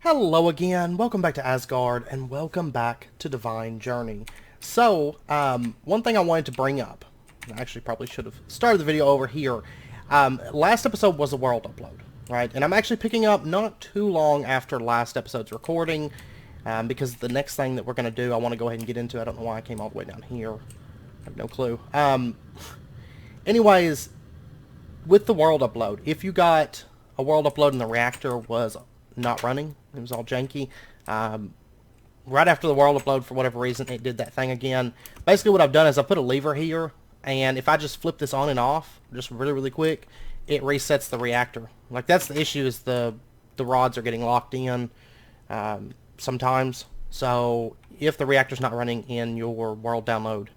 Hello again, welcome back to Asgard, and welcome back to Divine Journey. So, one thing I wanted to bring up, I actually probably should have started the video over here. Last episode was a world upload, right? And I'm actually picking up not too long after last episode's recording, because the next thing that we're going to do, I want to go ahead and get into. I don't know why I came all the way down here. I have no clue. Anyways, with the world upload, if you got a world upload and the reactor was not running, it was all janky, right after the world upload, for whatever reason, it did that thing again. Basically what I've done is I put a lever here, and if I just flip this on and off just really quick, it resets the reactor. Like, that's the issue, is the rods are getting locked in sometimes. So if the reactor's not running in your world download,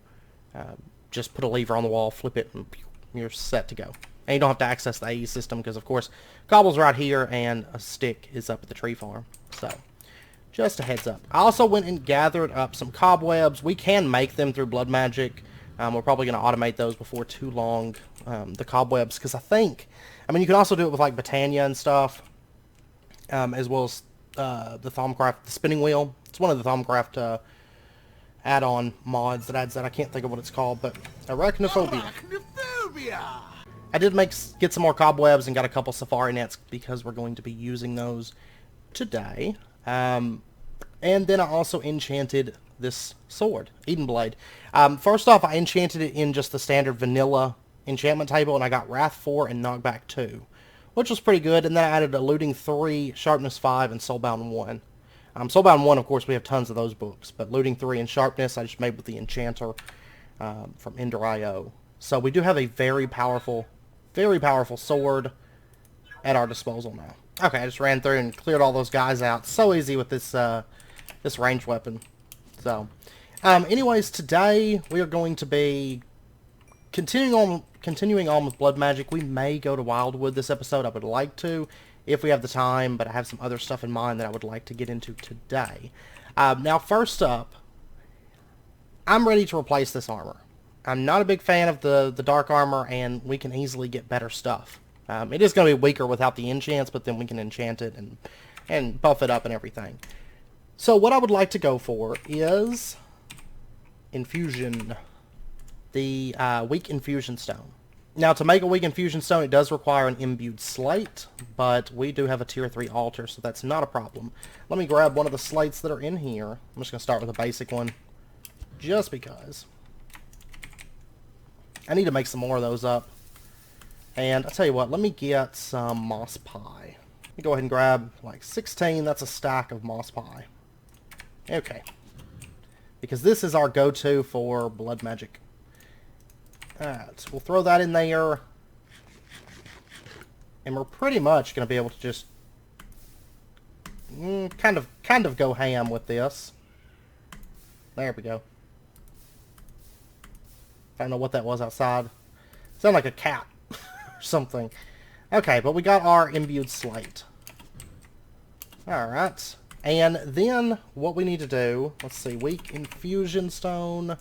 just put a lever on the wall, flip it, and you're set to go. And you don't have to access the AE system because, of course, cobble's right here and a stick is up at the tree farm. So, just a heads up. I also went and gathered up some cobwebs. We can make them through blood magic. We're probably going to automate those before too long, the cobwebs, because I mean, you can also do it with, like, Botania and stuff, as well as the Thaumcraft, the spinning wheel. It's one of the Thaumcraft add-on mods that adds that. I can't think of what it's called, but Arachnophobia. I did get some more cobwebs and got a couple safari nets because we're going to be using those today. And then I also enchanted this sword, Eden Blade. First off, I enchanted it in just the standard vanilla enchantment table, and I got Wrath 4 and Knockback 2, which was pretty good. And then I added Eluding 3, Sharpness 5, and Soulbound 1. Soulbound 1, of course, we have tons of those books, but Looting 3 and Sharpness I just made with the Enchanter from Ender.io. So we do have a very powerful sword at our disposal now. Okay, I just ran through and cleared all those guys out. So easy with this this ranged weapon. So, anyways, today we are going to be continuing on with blood magic. We may go to Wildwood this episode. I would like to, if we have the time, but I have some other stuff in mind that I would like to get into today. Now, first up, I'm ready to replace this armor. I'm not a big fan of the dark armor, and we can easily get better stuff. It is going to be weaker without the enchants, but then we can enchant it and buff it up and everything. So what I would like to go for is Infusion, the weak Infusion stone. Now, to make a weak Infusion stone, it does require an imbued slate, but we do have a tier 3 altar, so that's not a problem. Let me grab one of the slates that are in here. I'm just going to start with a basic one, just because. I need to make some more of those up. And I'll tell you what, let me get some moss pie. Let me go ahead and grab like 16. That's a stack of moss pie. Okay. Because this is our go-to for blood magic. Alright, we'll throw that in there. And we're pretty much going to be able to just kind of go ham with this. There we go. I don't know what that was outside. Sounded like a cat or something. Okay, but we got our imbued slate. Alright. And then what we need to do, let's see, weak Infusion stone.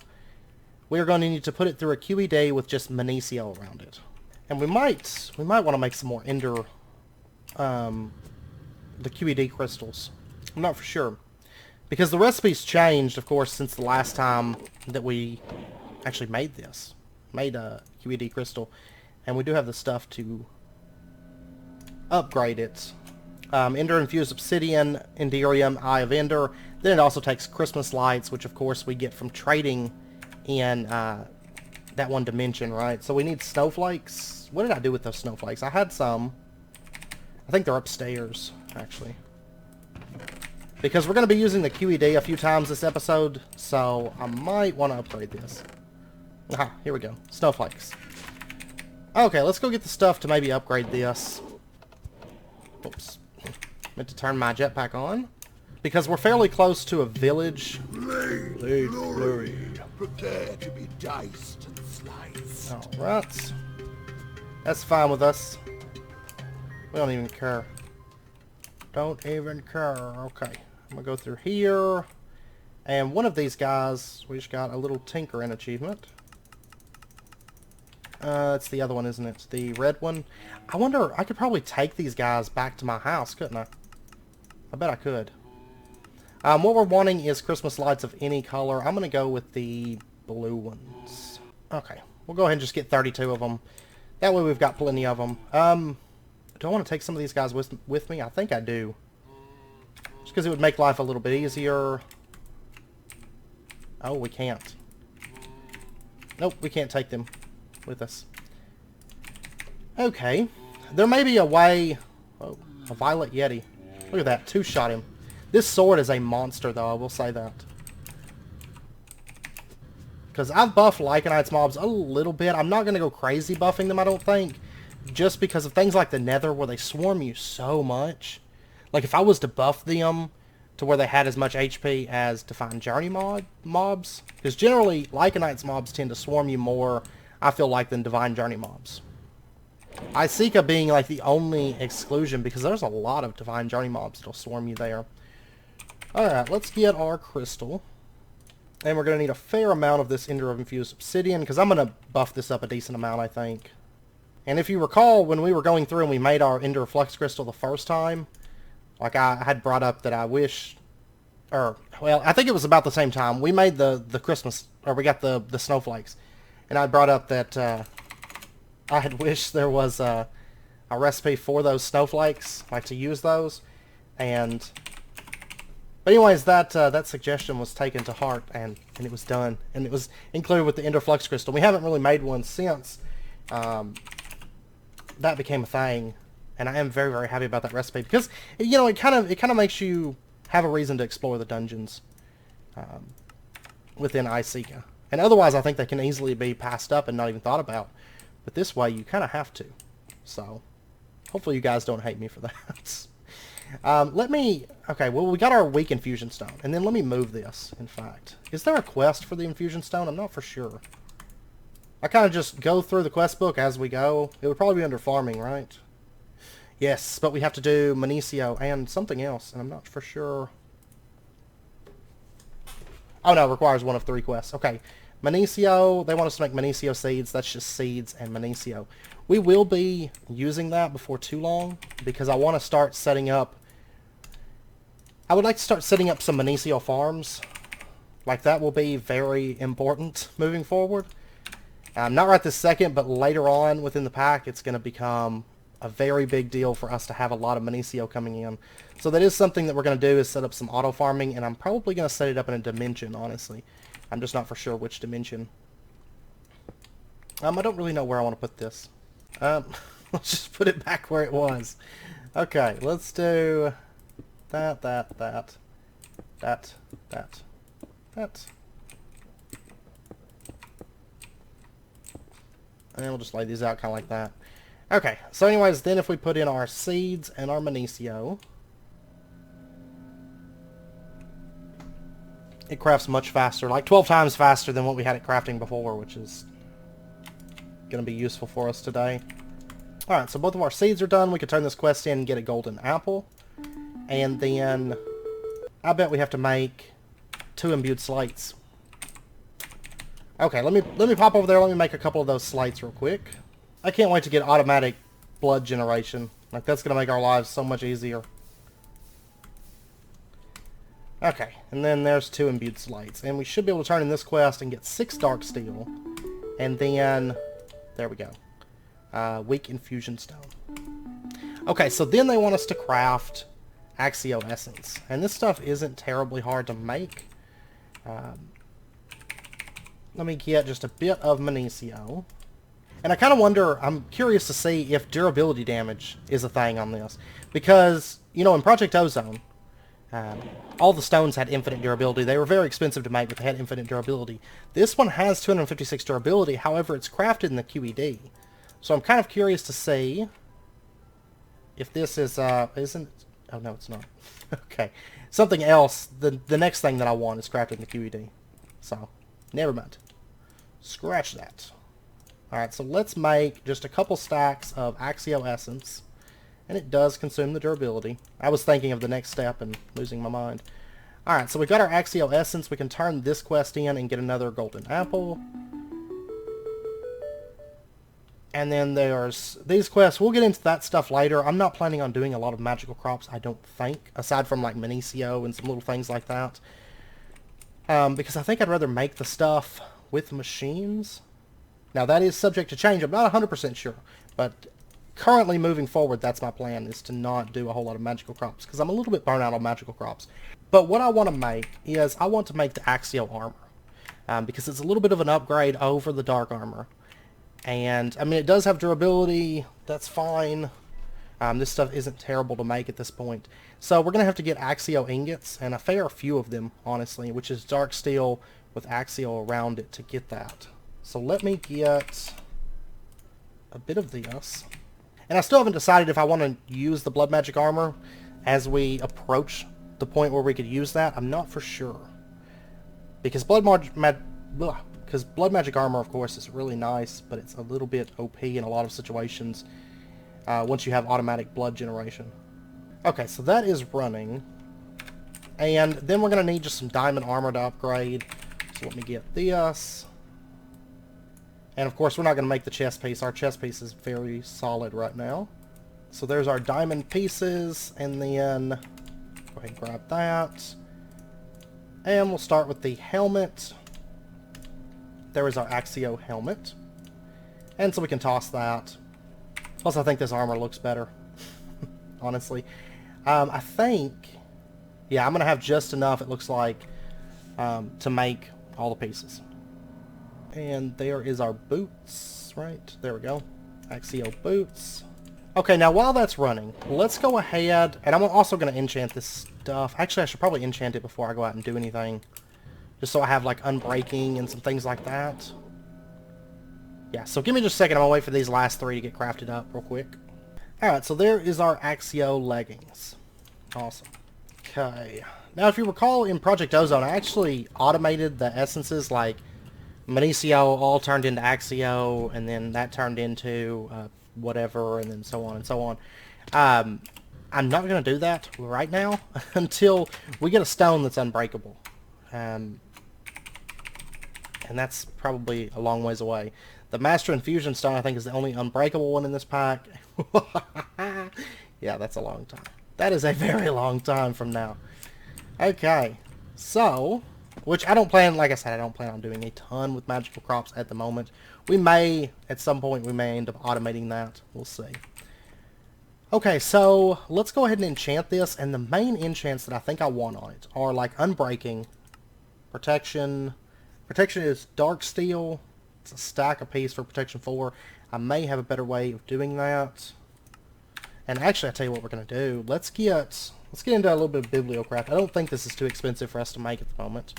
We're going to need to put it through a QED with just Magnesio around it. And we might want to make some more Ender, the QED crystals. I'm not for sure. Because the recipe's changed, of course, since the last time that we actually made a QED crystal, and we do have the stuff to upgrade it. Ender infused obsidian, Enderium, Eye of Ender. Then it also takes Christmas lights, which of course we get from trading in that one dimension, right? So we need snowflakes. What did I do with those snowflakes? I had some. I think they're upstairs, actually. Because we're going to be using the QED a few times this episode, so I might want to upgrade this. Aha, here we go. Snowflakes. Okay, let's go get the stuff to maybe upgrade this. Oops. Meant to turn my jetpack on. Because we're fairly close to a village. Blade. Prepare to be diced and sliced. Alright. That's fine with us. We don't even care. Don't even care. Okay. I'm going to go through here. And one of these guys, we just got a little tinkering achievement. It's the other one, isn't it? The red one. I wonder, I could probably take these guys back to my house, couldn't I? I bet I could. What we're wanting is Christmas lights of any color. I'm going to go with the blue ones. Okay, we'll go ahead and just get 32 of them. That way we've got plenty of them. Do I want to take some of these guys with me? I think I do. Just because it would make life a little bit easier. Oh, we can't. Nope, we can't take them with us. Okay. There may be a way... Oh, a Violet Yeti. Look at that. Two-shot him. This sword is a monster, though. I will say that. Because I've buffed Lycanite's mobs a little bit. I'm not going to go crazy buffing them, I don't think. Just because of things like the Nether, where they swarm you so much. Like, if I was to buff them to where they had as much HP as Divine Journey mobs. Because generally, Lycanite's mobs tend to swarm you more, I feel like, than Divine Journey mobs. Isika being, like, the only exclusion, because there's a lot of Divine Journey mobs that'll swarm you there. Alright, let's get our crystal. And we're going to need a fair amount of this Ender of Infused Obsidian, because I'm going to buff this up a decent amount, I think. And if you recall, when we were going through and we made our Ender Flux Crystal the first time, like I had brought up that I wish... Or, well, I think it was about the same time. We made the Christmas... Or we got the snowflakes. And I brought up that I had wished there was a recipe for those snowflakes, like to use those. And... But anyways, that suggestion was taken to heart, and it was done. And it was included with the Ender Flux Crystal. We haven't really made one since that became a thing. And I am very, very happy about that recipe. Because, you know, it kind of makes you have a reason to explore the dungeons within Isika. And otherwise, I think they can easily be passed up and not even thought about. But this way, you kind of have to. So, hopefully you guys don't hate me for that. Okay, well, we got our weak Infusion Stone. And then let me move this, in fact. Is there a quest for the Infusion Stone? I'm not for sure. I kind of just go through the quest book as we go. It would probably be under farming, right? Yes, but we have to do Manicio and something else, and I'm not for sure. Oh, no, it requires one of 3 quests. Okay, Manicio, they want us to make Manicio seeds. That's just seeds and Manicio. We will be using that before too long, because I want to start setting up... I would like to start setting up some Manicio farms. Like, that will be very important moving forward. Not right this second, but later on within the pack, it's going to become a very big deal for us to have a lot of Manicio coming in. So that is something that we're going to do, is set up some auto farming, and I'm probably going to set it up in a dimension, honestly. I'm just not for sure which dimension. I don't really know where I want to put this. Let's just put it back where it was. Okay, let's do that. And we'll just lay these out kind of like that. Okay, so anyways, then if we put in our seeds and our Manicio, it crafts much faster, like 12 times faster than what we had it crafting before, which is going to be useful for us today. Alright, so both of our seeds are done. We can turn this quest in and get a golden apple. And then I bet we have to make 2 imbued slates. Okay, let me pop over there. Let me make a couple of those slates real quick. I can't wait to get automatic blood generation. Like, that's going to make our lives so much easier. Okay, and then there's 2 imbued slates. And we should be able to turn in this quest and get 6 dark steel. And then, there we go. Weak Infusion Stone. Okay, so then they want us to craft Axial Essence. And this stuff isn't terribly hard to make. Let me get just a bit of Manicio. And I kind of wonder, I'm curious to see if durability damage is a thing on this. Because, you know, in Project Ozone, all the stones had infinite durability. They were very expensive to make, but they had infinite durability. This one has 256 durability, however, it's crafted in the QED. So I'm kind of curious to see if this is, isn't... Oh, no, it's not. Okay. Something else, the next thing that I want is crafted in the QED. So, never mind. Scratch that. Alright, so let's make just a couple stacks of Axial Essence. And it does consume the durability. I was thinking of the next step and losing my mind. Alright, so we got our Axial Essence. We can turn this quest in and get another golden apple. And then there's these quests. We'll get into that stuff later. I'm not planning on doing a lot of magical crops, I don't think, aside from like Minicio and some little things like that. Because I think I'd rather make the stuff with machines. Now that is subject to change. I'm not 100% sure, but currently moving forward, that's my plan, is to not do a whole lot of magical crops, because I'm a little bit burnt out on magical crops. But what I want to make is, I want to make the Axial Armour, because it's a little bit of an upgrade over the Dark Armor. And, I mean, it does have durability, that's fine. This stuff isn't terrible to make at this point. So we're going to have to get Axial ingots, and a fair few of them, honestly, which is dark steel with Axial around it to get that. So let me get a bit of this. And I still haven't decided if I want to use the Blood Magic Armor as we approach the point where we could use that. I'm not for sure. Because Blood Magic Armor, of course, is really nice, but it's a little bit OP in a lot of situations once you have automatic blood generation. Okay, so that is running. And then we're going to need just some diamond armor to upgrade. So let me get this. And of course, we're not going to make the chest piece. Our chest piece is very solid right now. So there's our diamond pieces, and then go ahead and grab that. And we'll start with the helmet. There is our Axio helmet. And so we can toss that. Plus, I think this armor looks better, honestly. I think, yeah, I'm going to have just enough, it looks like, to make all the pieces. And there is our boots, right? There we go. Axio boots. Okay, now while that's running, let's go ahead, and I'm also going to enchant this stuff. Actually, I should probably enchant it before I go out and do anything. Just so I have, like, unbreaking and some things like that. Yeah, so give me just a second. I'm going to wait for these last three to get crafted up real quick. Alright, so there is our Axio leggings. Awesome. Okay. Now, if you recall, in Project Ozone, I actually automated the essences, like Minicio all turned into Axio, and then that turned into whatever, and then so on and so on. I'm not going to do that right now until we get a stone that's unbreakable. And that's probably a long ways away. The Master Infusion stone, I think, is the only unbreakable one in this pack. Yeah, that's a long time. That is a very long time from now. Okay, so, which I don't plan, like I said, I don't plan on doing a ton with magical crops at the moment. We may, at some point, we may end up automating that. We'll see. Okay, so let's go ahead and enchant this, and the main enchants that I think I want on it are like unbreaking, protection. Protection is dark steel. It's a stack apiece for protection 4. I may have a better way of doing that. And actually, I'll tell you what we're going to do. Let's get into a little bit of bibliocraft. I don't think this is too expensive for us to make at the moment.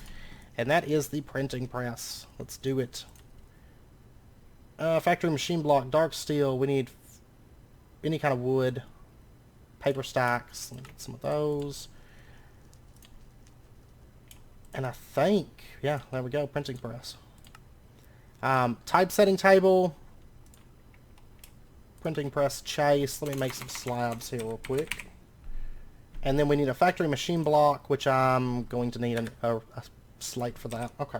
And that is the printing press. Let's do it. Factory machine block, dark steel. We need any kind of wood. Paper stacks. Let me get some of those. And I think, yeah, there we go, printing press. Typesetting table. Printing press chase. Let me make some slabs here real quick. And then we need a factory machine block, which I'm going to need a slate for that. Okay.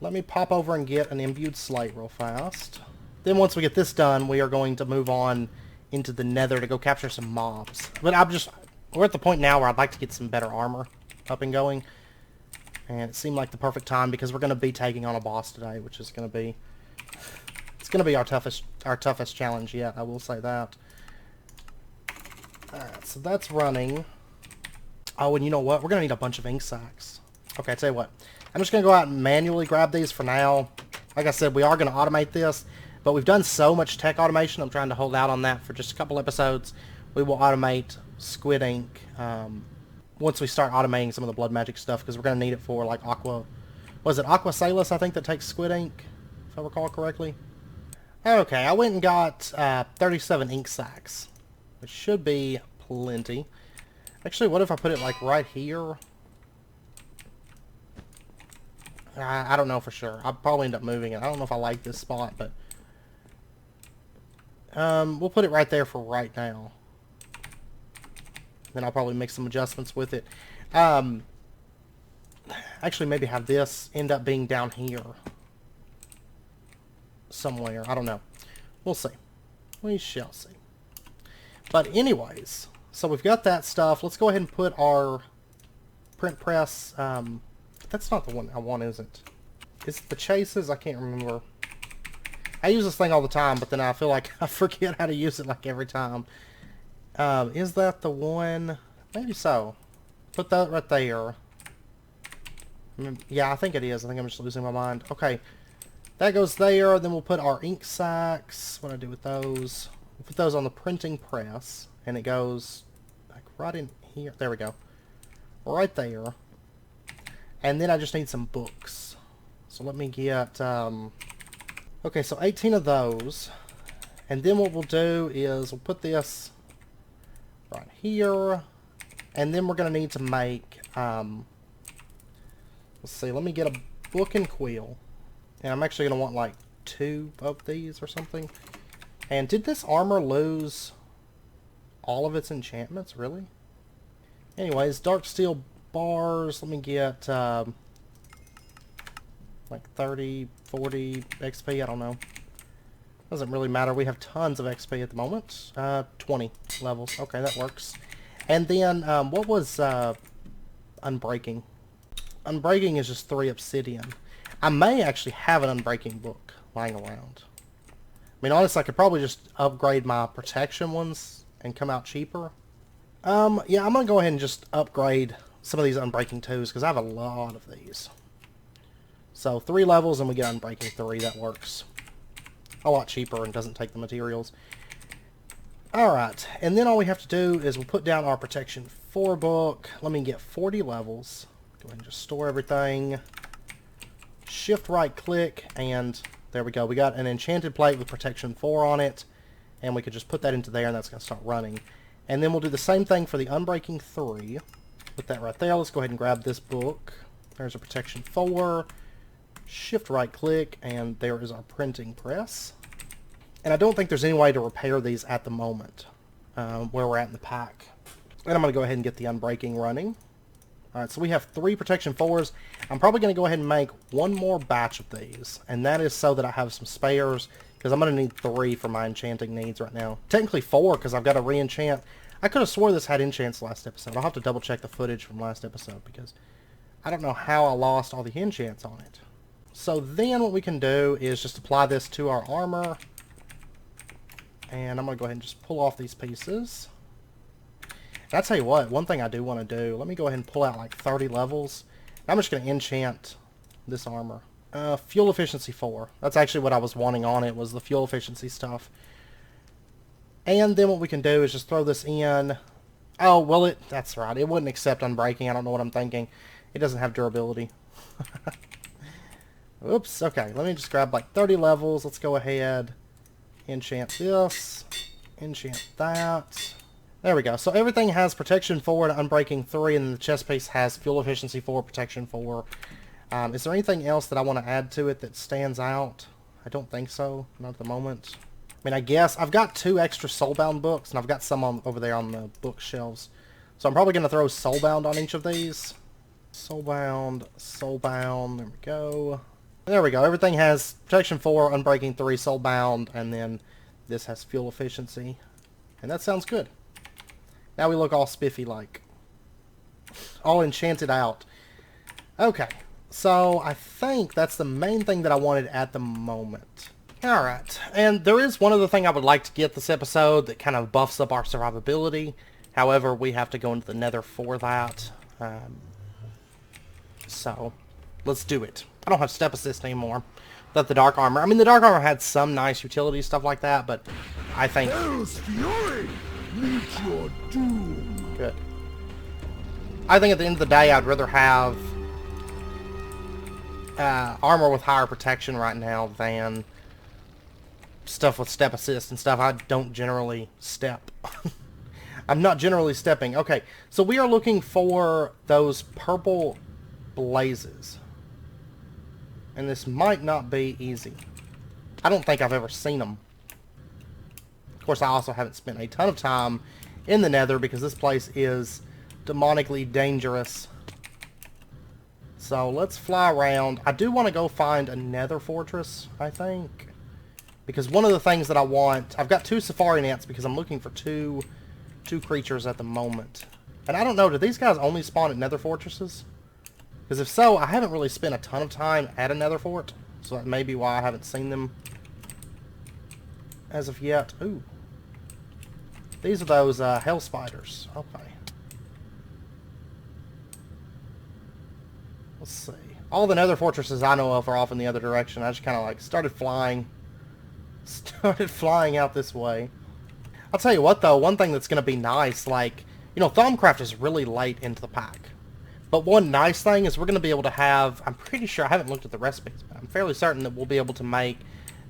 Let me pop over and get an imbued slate real fast. Then once we get this done, we are going to move on into the Nether to go capture some mobs. But we're at the point now where I'd like to get some better armor up and going. And it seemed like the perfect time because we're going to be taking on a boss today, which is going to be... It's going to be our toughest challenge yet, I will say that. Alright, so that's running. Oh, and you know what? We're going to need a bunch of ink sacs. Okay, I tell you what. I'm just going to go out and manually grab these for now. Like I said, we are going to automate this. But we've done so much tech automation, I'm trying to hold out on that for just a couple episodes. We will automate squid ink once we start automating some of the blood magic stuff, because we're going to need it for, like, Aqua Salus, I think, that takes squid ink, if I recall correctly. Okay, I went and got 37 ink sacs, which should be plenty. Actually, what if I put it, like, right here? I don't know for sure. I'll probably end up moving it. I don't know if I like this spot, but... we'll put it right there for right now. Then I'll probably make some adjustments with it. Actually, maybe have this end up being down here. somewhere. I don't know. We'll see. We shall see. But anyways, so we've got that stuff. Let's go ahead and put our print press. That's not the one I want, is it? Is it the chases? I can't remember. I use this thing all the time, but then I feel like I forget how to use it like every time. Is that the one? Maybe so. Put that right there. Yeah, I think it is. I think I'm just losing my mind. Okay. That goes there. Then we'll put our ink sacks. What do I do with those? We'll put those on the printing press. And it goes like right in here. There we go. Right there. And then I just need some books. So let me get... okay, so 18 of those. And then what we'll do is we'll put this right here. And then we're going to need to make... let's see, let me get a book and quill. And I'm actually going to want like 2 of these or something. And did this armor lose all of its enchantments? Really? Anyways, dark steel bars. Let me get like 30, 40 XP. I don't know. Doesn't really matter. We have tons of XP at the moment. 20 levels. Okay, that works. And then, what was Unbreaking? Unbreaking is just 3 obsidian. I may actually have an Unbreaking book lying around. I mean, honestly, I could probably just upgrade my protection ones and come out cheaper. Yeah, I'm going to go ahead and just upgrade some of these Unbreaking 2s, because I have a lot of these. So, 3 levels and we get Unbreaking 3. That works a lot cheaper and doesn't take the materials. Alright, and then all we have to do is we'll put down our Protection 4 book. Let me get 40 levels. Go ahead and just store everything. Shift right click, and there we go. We got an enchanted plate with Protection 4 on it, and we could just put that into there, and that's going to start running. And then we'll do the same thing for the Unbreaking 3. Put that right there. Let's go ahead and grab this book. There's a Protection 4. Shift right click, and there is our printing press. And I don't think there's any way to repair these at the moment, where we're at in the pack. And I'm going to go ahead and get the Unbreaking running. Alright, so we have 3 Protection 4s. I'm probably going to go ahead and make 1 more batch of these. And that is so that I have some spares, because I'm going to need 3 for my enchanting needs right now. Technically 4, because I've got to re-enchant. I could have swore this had enchants last episode. I'll have to double check the footage from last episode, because I don't know how I lost all the enchants on it. So then what we can do is just apply this to our armor. And I'm going to go ahead and just pull off these pieces. And I'll tell you what, one thing I do want to do, let me go ahead and pull out like 30 levels. I'm just going to enchant this armor. Fuel efficiency 4. That's actually what I was wanting on it, was the fuel efficiency stuff. And then what we can do is just throw this in. Oh, well, that's right. It wouldn't accept Unbreaking. I don't know what I'm thinking. It doesn't have durability. Oops. Okay, let me just grab like 30 levels. Let's go ahead. Enchant this. Enchant that. There we go. So everything has Protection 4 and Unbreaking 3, and the chest piece has Fuel Efficiency 4, Protection 4. Is there anything else that I want to add to it that stands out? I don't think so. Not at the moment. I mean, I guess I've got 2 extra Soulbound books, and I've got some over there on the bookshelves. So I'm probably going to throw Soulbound on each of these. Soulbound, Soulbound. There we go. There we go. Everything has Protection 4, Unbreaking 3, Soulbound, and then this has Fuel Efficiency. And that sounds good. Now we look all spiffy-like. All enchanted out. Okay. So I think that's the main thing that I wanted at the moment. Alright. And there is one other thing I would like to get this episode that kind of buffs up our survivability. However, we have to go into the Nether for that. So, let's do it. I don't have step assist anymore. Without the dark armor. I mean, the dark armor had some nice utility stuff like that, but I think... Hell's fury! Meet your doom! Good. I think at the end of the day, I'd rather have armor with higher protection right now than stuff with step assist and stuff. I don't generally step. I'm not generally stepping. Okay, so we are looking for those purple blazes. And this might not be easy. I don't think I've ever seen them. Of course, I also haven't spent a ton of time in the Nether because this place is demonically dangerous. So let's fly around. I do want to go find a Nether fortress, I think. Because one of the things that I want... I've got 2 safari nets because I'm looking for two creatures at the moment. And I don't know, do these guys only spawn at nether fortresses? Because if so, I haven't really spent a ton of time at a nether fort. So that may be why I haven't seen them as of yet. Ooh. These are those hell spiders. Okay. Let's see. All the nether fortresses I know of are off in the other direction. I just kind of like started flying out this way. I'll tell you what though, one thing that's going to be nice, like, you know, Thaumcraft is really late into the pack. But one nice thing is we're going to be able to have, I'm pretty sure, I haven't looked at the recipes, but I'm fairly certain that we'll be able to make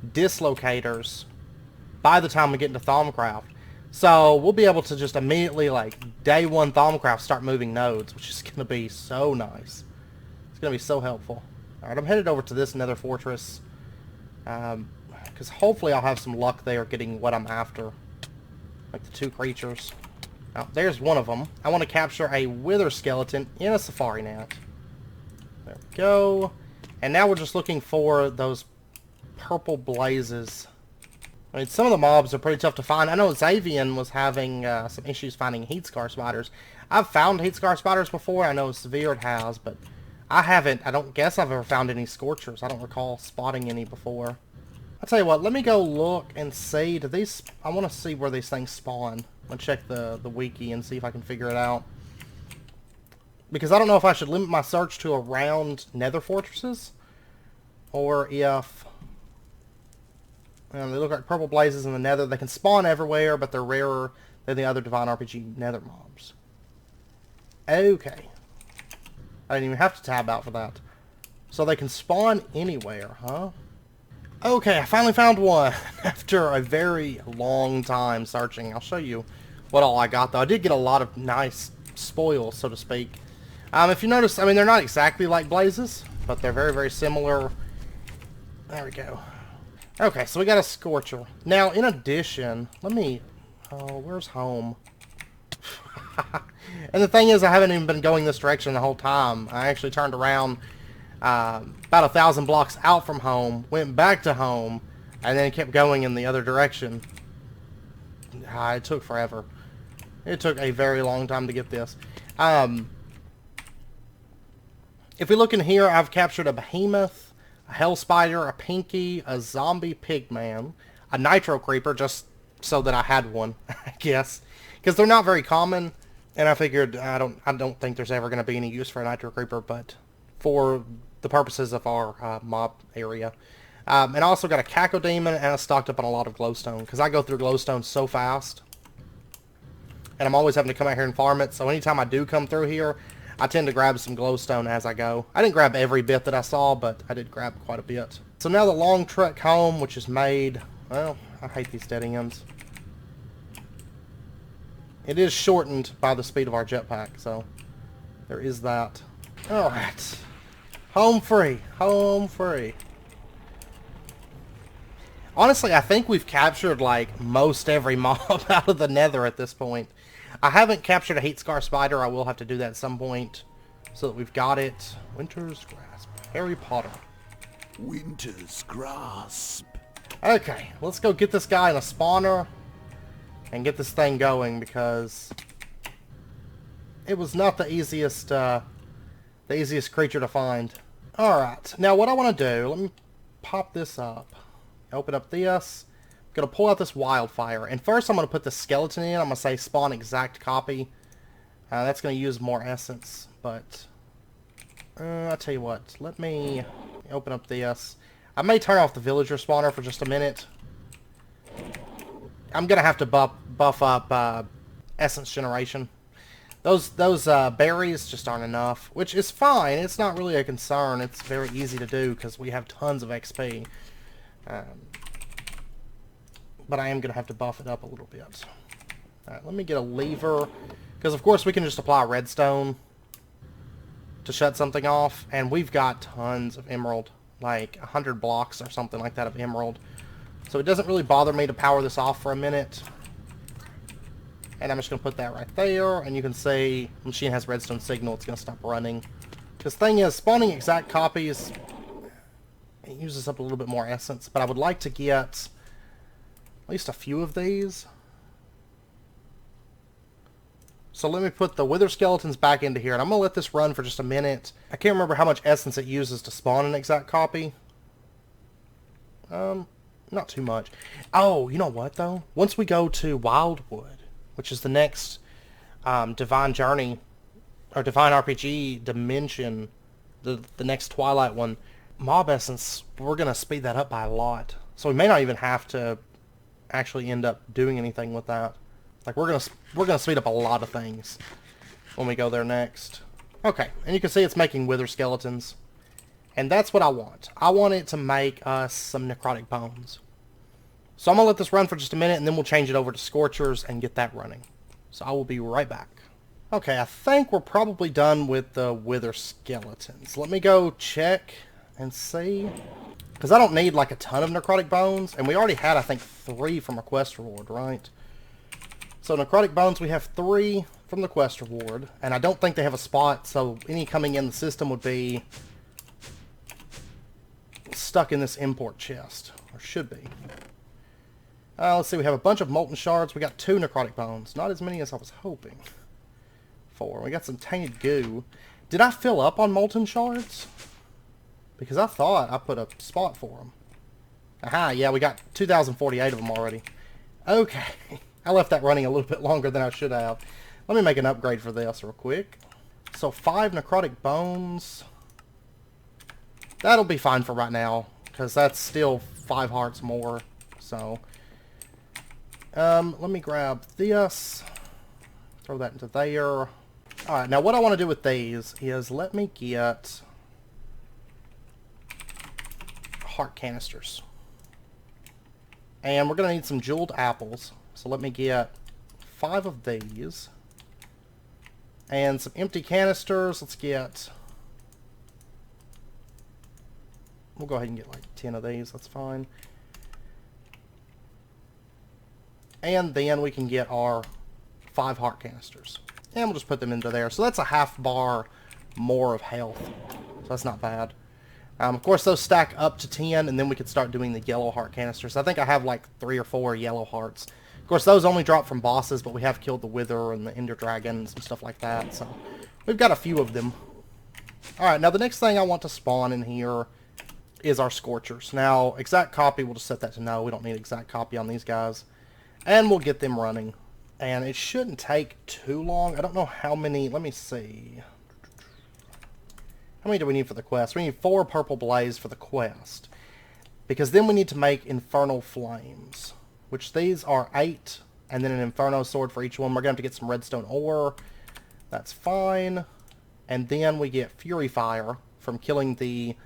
dislocators by the time we get into Thaumcraft. So we'll be able to just immediately, like, day 1 Thaumcraft start moving nodes, which is going to be so nice. It's going to be so helpful. Alright, I'm headed over to this nether fortress. Because hopefully I'll have some luck there getting what I'm after. Like the 2 creatures. Oh, there's one of them. I want to capture a wither skeleton in a safari net. There we go. And now we're just looking for those purple blazes. I mean, some of the mobs are pretty tough to find. I know Xavian was having some issues finding heat scar spiders. I've found heat scar spiders before. I know Severe has, but I haven't. I don't guess I've ever found any Scorchers. I don't recall spotting any before. I'll tell you what, let me go look and see. Do these... I want to see where these things spawn. I'm going to check the wiki and see if I can figure it out. Because I don't know if I should limit my search to around nether fortresses. Or if... they look like purple blazes in the nether. They can spawn everywhere, but they're rarer than the other Divine RPG nether mobs. Okay. I didn't even have to tab out for that. So they can spawn anywhere, huh? Okay, I finally found one after a very long time searching. I'll show you what all I got, though. I did get a lot of nice spoils, so to speak. If you notice, I mean, they're not exactly like blazes, but they're very, very similar. There we go. Okay, so we got a Scorcher. Now, in addition, let me... Oh, where's home? And the thing is, I haven't even been going this direction the whole time. I actually turned around... about 1,000 blocks out from home, went back to home, and then kept going in the other direction. It took forever. It took a very long time to get this. If we look in here, I've captured a Behemoth, a Hell Spider, a Pinky, a Zombie Pigman, a Nitro Creeper, just so that I had one, I guess. Because they're not very common, and I figured I don't think there's ever going to be any use for a Nitro Creeper, but for the purposes of our mob area. And I also got a Cacodemon, and I stocked up on a lot of glowstone, because I go through glowstone so fast. And I'm always having to come out here and farm it, so anytime I do come through here, I tend to grab some glowstone as I go. I didn't grab every bit that I saw, but I did grab quite a bit. So now the long trek home, which is made... Well, I hate these dead ends. It is shortened by the speed of our jetpack, so there is that. Alright. Home free. Home free. Honestly, I think we've captured, like, most every mob out of the nether at this point. I haven't captured a Heat Scar Spider. I will have to do that at some point so that we've got it. Winter's Grasp. Harry Potter. Winter's Grasp. Okay, let's go get this guy in a spawner and get this thing going, because it was not the easiest creature to find. Alright, now what I want to do, let me pop this up. Open up this. I'm going to pull out this wildfire. And first I'm going to put the skeleton in. I'm going to say spawn exact copy. That's going to use more essence. But I'll tell you what. Let me open up this. I may turn off the villager spawner for just a minute. I'm going to have to buff up essence generation. Those berries just aren't enough, which is fine. It's not really a concern. It's very easy to do because we have tons of XP. But I am going to have to buff it up a little bit. Alright, let me get a lever. Because, of course, we can just apply redstone to shut something off. And we've got tons of emerald. Like 100 blocks or something like that of emerald. So it doesn't really bother me to power this off for a minute. And I'm just going to put that right there. And you can see the machine has redstone signal. It's going to stop running. This thing is, spawning exact copies, it uses up a little bit more essence. But I would like to get least a few of these. So let me put the wither skeletons back into here, and I'm going to let this run for just a minute. I can't remember how much essence it uses to spawn an exact copy. Not too much. Oh, you know what, though? Once we go to Wildwood, which is the next Divine Journey, or Divine RPG dimension, the next Twilight one, mob essence, we're going to speed that up by a lot. So we may not even have to actually end up doing anything with that. Like, we're gonna speed up a lot of things when we go there next. Okay, and you can see it's making wither skeletons. And that's what I want. I want it to make us some necrotic bones. So I'm gonna let this run for just a minute, and then we'll change it over to Scorchers and get that running. So I will be right back. Okay, I think we're probably done with the wither skeletons. Let me go check and see. Because I don't need, like, a ton of necrotic bones. And we already had, I think, 3 from a quest reward, right? So necrotic bones, we have 3 from the quest reward, and I don't think they have a spot, so any coming in the system would be stuck in this import chest, or should be. Let's see, we have a bunch of molten shards. We got 2 necrotic bones, not as many as I was hoping for. We got some tainted goo. Did I fill up on molten shards? Because I thought I put a spot for them. Aha, yeah, we got 2,048 of them already. Okay. I left that running a little bit longer than I should have. Let me make an upgrade for this real quick. So 5 necrotic bones. That'll be fine for right now, because that's still 5 hearts more. So, let me grab this. Throw that into there. Alright, now what I want to do with these is let me get heart canisters. And we're going to need some jeweled apples. So let me get 5 of these. And some empty canisters. Let's get... We'll go ahead and get like 10 of these. That's fine. And then we can get our 5 heart canisters. And we'll just put them into there. So that's a half bar more of health. So that's not bad. Of course, those stack up to 10, and then we could start doing the yellow heart canisters. I think I have like 3 or 4 yellow hearts. Of course, those only drop from bosses, but we have killed the Wither and the Ender Dragon and some stuff like that. So we've got a few of them. Alright, now the next thing I want to spawn in here is our Scorchers. Now, exact copy, we'll just set that to no. We don't need exact copy on these guys. And we'll get them running. And it shouldn't take too long. I don't know how many. Let me see. How many do we need for the quest? We need 4 purple blaze for the quest. Because then we need to make Infernal Flames. Which these are 8. And then an Inferno sword for each one. We're going to have to get some redstone ore. That's fine. And then we get Fury Fire from killing the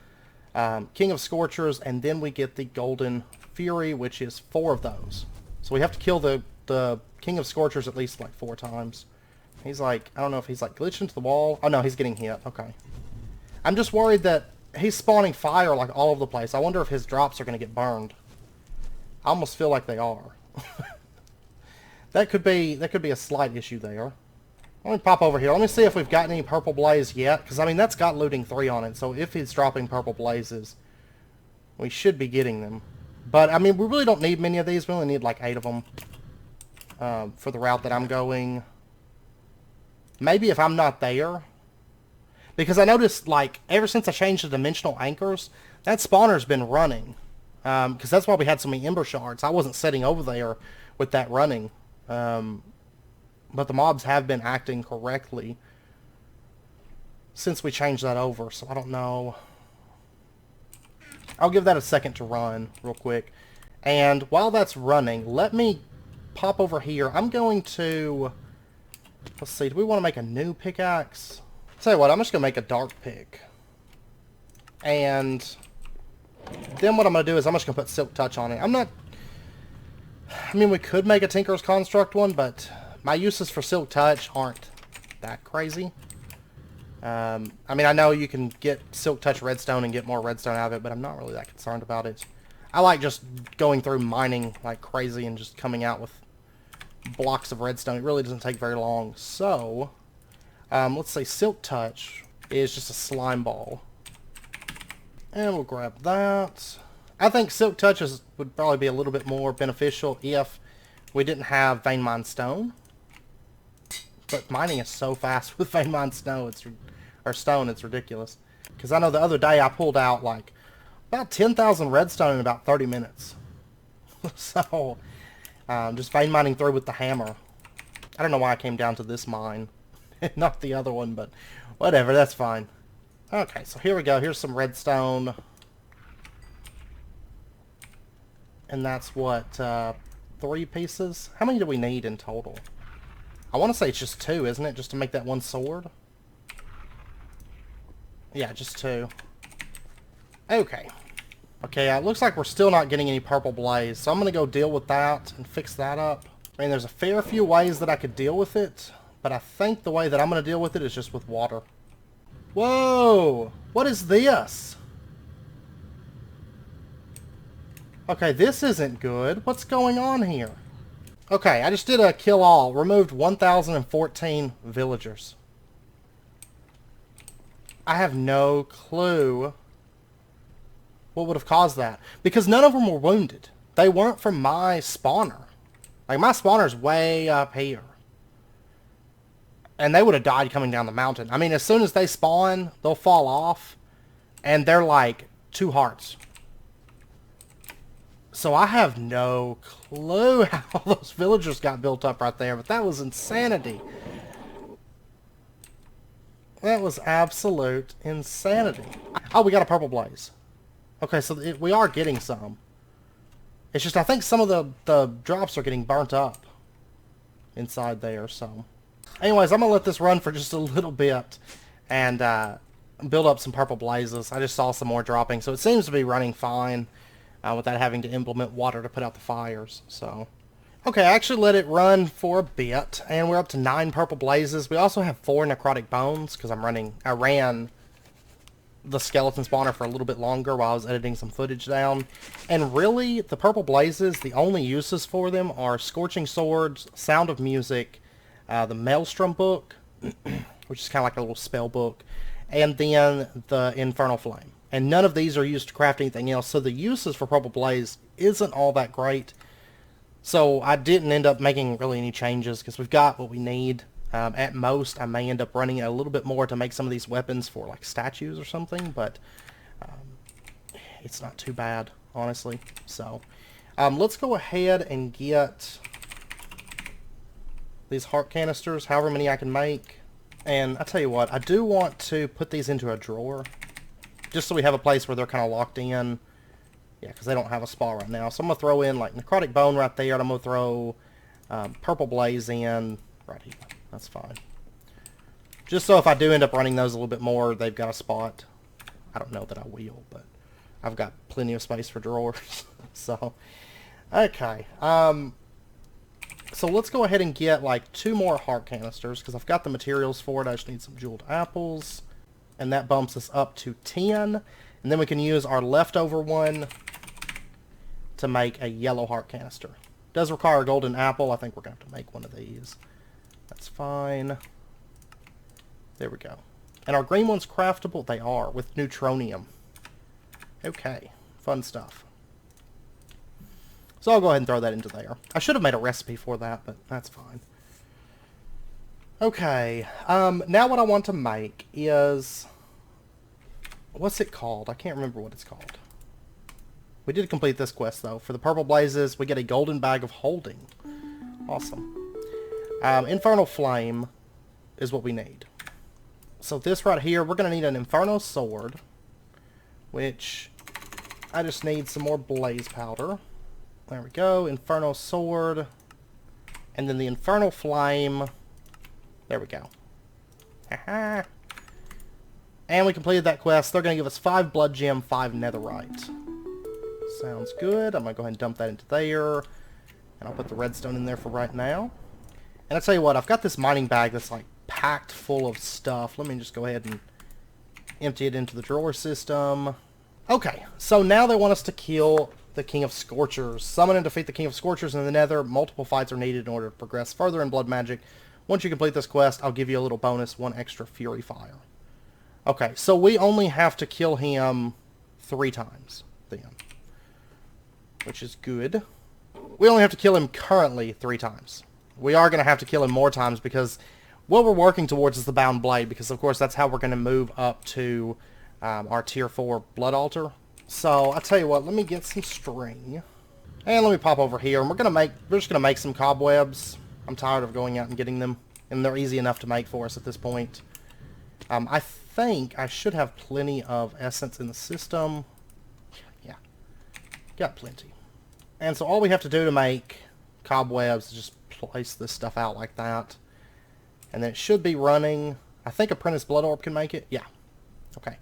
King of Scorchers. And then we get the Golden Fury, which is 4 of those. So we have to kill the King of Scorchers at least like 4 times. He's like, I don't know if he's like glitched into the wall. Oh no, he's getting hit. Okay. I'm just worried that he's spawning fire like all over the place. I wonder if his drops are going to get burned. I almost feel like they are. That could be a slight issue there. Let me pop over here. Let me see if we've got any purple blaze yet. Because, I mean, that's got looting 3 on it. So if he's dropping purple blazes, we should be getting them. But, I mean, we really don't need many of these. We only need like 8 of them for the route that I'm going. Maybe if I'm not there. Because I noticed, like, ever since I changed the dimensional anchors, that spawner's been running. Because that's why we had so many Ember Shards. I wasn't sitting over there with that running. But the mobs have been acting correctly since we changed that over. So I don't know. I'll give that a second to run real quick. And while that's running, let me pop over here. I'm going to... Let's see. Do we want to make a new pickaxe? Tell you what, I'm just going to make a dark pick. And then what I'm going to do is I'm just going to put Silk Touch on it. I'm not... I mean, we could make a Tinker's Construct one, but my uses for Silk Touch aren't that crazy. I mean, I know you can get Silk Touch redstone and get more redstone out of it, but I'm not really that concerned about it. I like just going through mining like crazy and just coming out with blocks of redstone. It really doesn't take very long. So... let's say Silk Touch is just a slime ball. And we'll grab that. I think Silk Touches would probably be a little bit more beneficial if we didn't have Vein Mine Stone. But mining is so fast with Vein Mine Stone, it's ridiculous. Because I know the other day I pulled out like about 10,000 redstone in about 30 minutes. So, just vein mining through with the hammer. I don't know why I came down to this mine, not the other one, but whatever, that's fine. Okay, so here we go. Here's some redstone. And that's what, 3 pieces? How many do we need in total? I want to say it's just 2, isn't it? Just to make that one sword? Yeah, just 2. Okay. Okay, it looks like we're still not getting any purple blaze, so I'm going to go deal with that and fix that up. I mean, there's a fair few ways that I could deal with it, but I think the way that I'm going to deal with it is just with water. Whoa! What is this? Okay, this isn't good. What's going on here? Okay, I just did a kill all. Removed 1,014 villagers. I have no clue what would have caused that. Because none of them were wounded. They weren't from my spawner. Like, my spawner's way up here. And they would have died coming down the mountain. I mean, as soon as they spawn, they'll fall off. And they're like 2 hearts. So I have no clue how those villagers got built up right there. But that was insanity. That was absolute insanity. Oh, we got a purple blaze. Okay, so we are getting some. It's just I think some of the drops are getting burnt up inside there, so. Anyways, I'm going to let this run for just a little bit and build up some purple blazes. I just saw some more dropping, so it seems to be running fine without having to implement water to put out the fires, so. Okay, I actually let it run for a bit, and we're up to 9 purple blazes. We also have 4 necrotic bones, because I ran the skeleton spawner for a little bit longer while I was editing some footage down. And really, the purple blazes, the only uses for them are Scorching Swords, Sound of Music, the Maelstrom book, which is kind of like a little spell book, and then the Infernal Flame. And none of these are used to craft anything else, so the uses for purple blaze isn't all that great. So I didn't end up making really any changes because we've got what we need. At most, I may end up running a little bit more to make some of these weapons for like statues or something, but it's not too bad, honestly. So let's go ahead and get these heart canisters, however many I can make. And I tell you what, I do want to put these into a drawer, just so we have a place where they're kind of locked in. Yeah, because they don't have a spot right now. So I'm going to throw in like necrotic bone right there, and I'm going to throw purple blaze in right here. That's fine. Just so if I do end up running those a little bit more, they've got a spot. I don't know that I will, but I've got plenty of space for drawers. So, okay. So let's go ahead and get like 2 more heart canisters, because I've got the materials for it. I just need some jeweled apples. And that bumps us up to 10. And then we can use our leftover one to make a yellow heart canister. Does require a golden apple. I think we're going to have to make one of these. That's fine. There we go. And our green ones craftable? They are, with neutronium. Okay, fun stuff. So I'll go ahead and throw that into there. I should have made a recipe for that, but that's fine. Okay, now what I want to make is... What's it called? I can't remember what it's called. We did complete this quest, though. For the purple blazes, we get a golden bag of holding. Awesome. Infernal Flame is what we need. So this right here, we're going to need an Inferno Sword, which I just need some more blaze powder. There we go. Inferno Sword. And then the Infernal Flame. There we go. Haha. And we completed that quest. They're going to give us 5 blood gem, 5 netherite. Sounds good. I'm going to go ahead and dump that into there. And I'll put the redstone in there for right now. And I'll tell you what, I've got this mining bag that's like packed full of stuff. Let me just go ahead and empty it into the drawer system. Okay, so now they want us to kill the King of Scorchers. Summon and defeat the King of Scorchers in the Nether. Multiple fights are needed in order to progress further in blood magic. Once you complete this quest, I'll give you a little bonus, 1 extra Fury Fire. Okay, so we only have to kill him 3 times then. which is good. We only have to kill him currently 3 times. We are going to have to kill him more times because what we're working towards is the Bound Blade, because of course that's how we're going to move up to our tier 4 Blood Altar. So I'll tell you what, let me get some string. And let me pop over here, and we're just going to make some cobwebs. I'm tired of going out and getting them, and they're easy enough to make for us at this point. I think I should have plenty of essence in the system. Yeah, got plenty. And so all we have to do to make cobwebs is just place this stuff out like that. And then it should be running. I think Apprentice Blood Orb can make it. Yeah. Okay.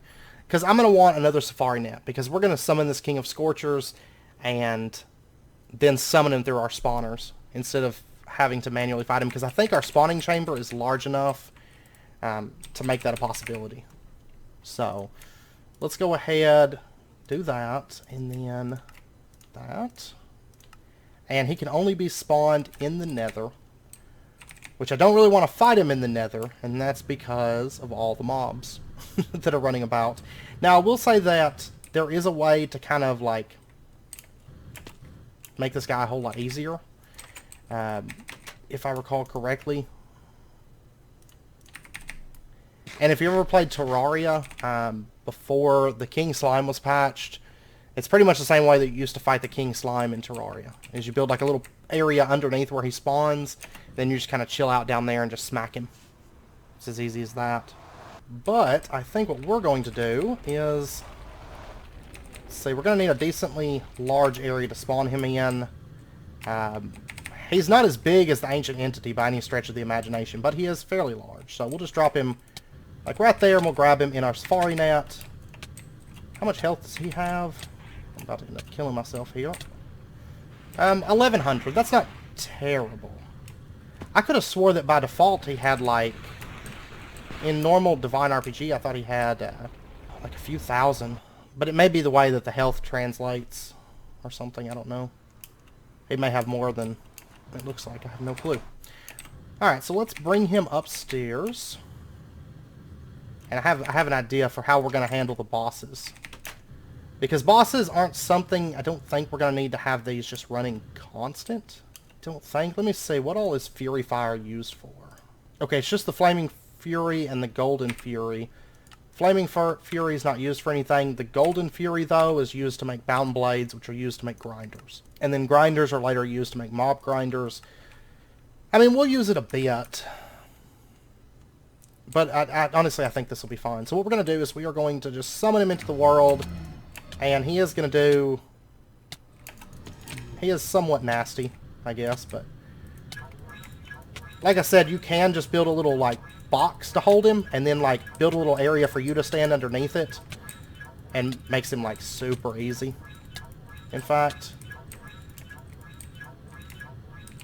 Because I'm going to want another Safari Net, because we're going to summon this King of Scorchers and then summon him through our spawners instead of having to manually fight him, because I think our spawning chamber is large enough to make that a possibility. So let's go ahead, do that, and then that. And he can only be spawned in the Nether, which I don't really want to fight him in the Nether, and that's because of all the mobs that are running about. Now, I will say that there is a way to kind of, like, make this guy a whole lot easier, if I recall correctly. And if you ever played Terraria before the King Slime was patched, it's pretty much the same way that you used to fight the King Slime in Terraria. Is you build like a little area underneath where he spawns, then you just kind of chill out down there and just smack him. It's as easy as that. But I think what we're going to do is, let's see, we're going to need a decently large area to spawn him in. He's not as big as the Ancient Entity by any stretch of the imagination, but he is fairly large. So we'll just drop him like right there, and we'll grab him in our Safari Net. How much health does he have? I'm about to end up killing myself here. 1100. That's not terrible. I could have swore that by default he had, like, in normal Divine RPG, I thought he had like a few thousand. But it may be the way that the health translates or something. I don't know. He may have more than it looks like. I have no clue. Alright, so let's bring him upstairs. And I have an idea for how we're going to handle the bosses. Because bosses aren't something, I don't think we're going to need to have these just running constant. Don't think. Let me see, what all is Fury Fire used for? Okay, it's just the Flaming Fury and the Golden Fury. Flaming Fury is not used for anything. The Golden Fury, though, is used to make Bound Blades, which are used to make grinders. And then grinders are later used to make mob grinders. I mean, we'll use it a bit. But honestly, I think this will be fine. So what we're going to do is we are going to just summon him into the world. And he is going to do... He is somewhat nasty, I guess. But like I said, you can just build a little, like, box to hold him. And then, like, build a little area for you to stand underneath it. And makes him, like, super easy. In fact.